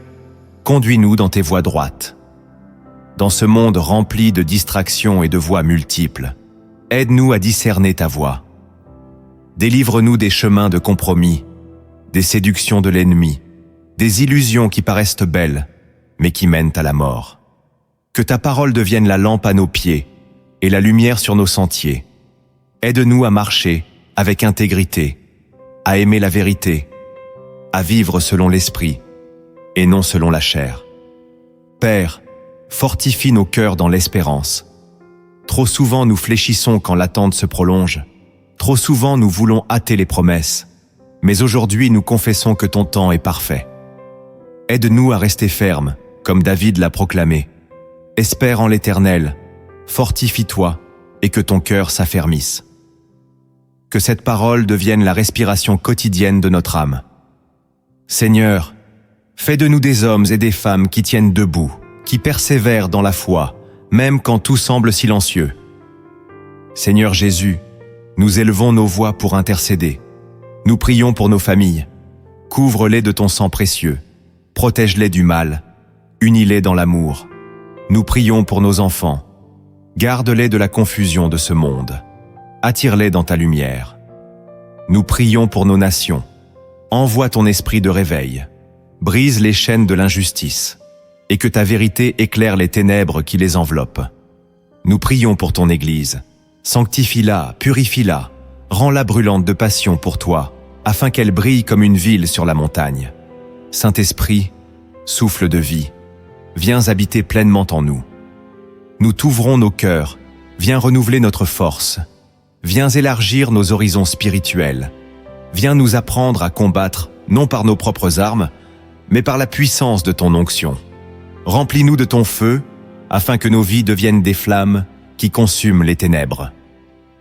conduis-nous dans tes voies droites. Dans ce monde rempli de distractions et de voies multiples, aide-nous à discerner ta voie. Délivre-nous des chemins de compromis, des séductions de l'ennemi, des illusions qui paraissent belles, mais qui mènent à la mort. Que ta parole devienne la lampe à nos pieds et la lumière sur nos sentiers. Aide-nous à marcher avec intégrité, à aimer la vérité, à vivre selon l'esprit et non selon la chair. Père, fortifie nos cœurs dans l'espérance. Trop souvent nous fléchissons quand l'attente se prolonge. Trop souvent nous voulons hâter les promesses. Mais aujourd'hui nous confessons que ton temps est parfait. Aide-nous à rester fermes, comme David l'a proclamé. Espère en l'Éternel, fortifie-toi et que ton cœur s'affermisse. Que cette parole devienne la respiration quotidienne de notre âme. Seigneur, fais de nous des hommes et des femmes qui tiennent debout, qui persévèrent dans la foi, même quand tout semble silencieux. Seigneur Jésus, nous élevons nos voix pour intercéder. Nous prions pour nos familles. Couvre-les de ton sang précieux. Protège-les du mal. Unis-les dans l'amour. Nous prions pour nos enfants. Garde-les de la confusion de ce monde. Attire-les dans ta lumière. Nous prions pour nos nations. Envoie ton esprit de réveil. Brise les chaînes de l'injustice. Et que ta vérité éclaire les ténèbres qui les enveloppent. Nous prions pour ton Église. Sanctifie-la, purifie-la, rends-la brûlante de passion pour toi, afin qu'elle brille comme une ville sur la montagne. Saint-Esprit, souffle de vie, viens habiter pleinement en nous. Nous t'ouvrons nos cœurs, viens renouveler notre force, viens élargir nos horizons spirituels, viens nous apprendre à combattre, non par nos propres armes, mais par la puissance de ton onction. Remplis-nous de ton feu, afin que nos vies deviennent des flammes qui consument les ténèbres.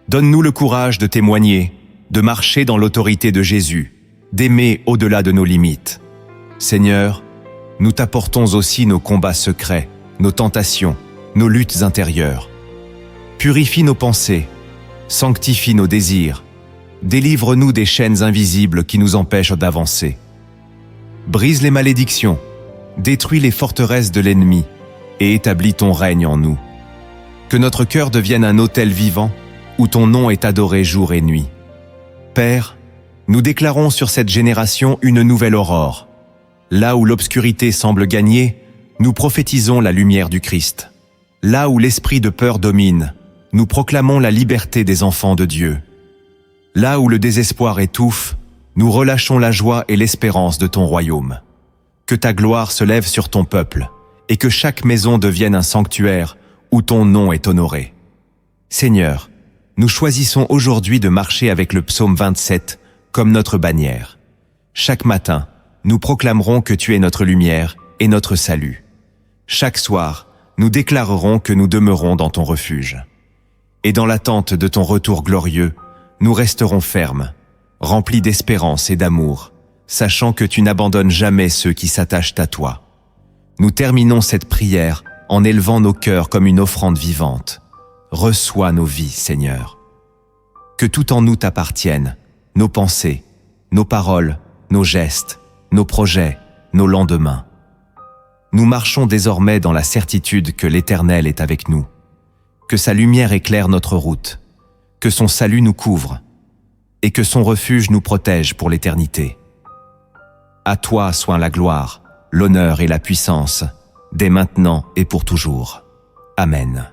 Donne-nous le courage de témoigner, de marcher dans l'autorité de Jésus, d'aimer au-delà de nos limites. Seigneur, nous t'apportons aussi nos combats secrets, nos tentations, nos luttes intérieures. Purifie nos pensées, sanctifie nos désirs, délivre-nous des chaînes invisibles qui nous empêchent d'avancer. Brise les malédictions, détruis les forteresses de l'ennemi et établis ton règne en nous. Que notre cœur devienne un autel vivant où ton nom est adoré jour et nuit. Père, nous déclarons sur cette génération une nouvelle aurore. Là où l'obscurité semble gagner, nous prophétisons la lumière du Christ. Là où l'esprit de peur domine, nous proclamons la liberté des enfants de Dieu. Là où le désespoir étouffe, nous relâchons la joie et l'espérance de ton royaume. Que ta gloire se lève sur ton peuple et que chaque maison devienne un sanctuaire où ton nom est honoré. Seigneur, nous choisissons aujourd'hui de marcher avec le psaume 27 comme notre bannière. Chaque matin, nous proclamerons que tu es notre lumière et notre salut. Chaque soir, nous déclarerons que nous demeurons dans ton refuge. Et dans l'attente de ton retour glorieux, nous resterons fermes, remplis d'espérance et d'amour, sachant que tu n'abandonnes jamais ceux qui s'attachent à toi. Nous terminons cette prière en élevant nos cœurs comme une offrande vivante. Reçois nos vies, Seigneur. Que tout en nous t'appartienne, nos pensées, nos paroles, nos gestes, nos projets, nos lendemains. Nous marchons désormais dans la certitude que l'Éternel est avec nous, que sa lumière éclaire notre route, que son salut nous couvre et que son refuge nous protège pour l'éternité. À toi soient la gloire, l'honneur et la puissance, dès maintenant et pour toujours. Amen.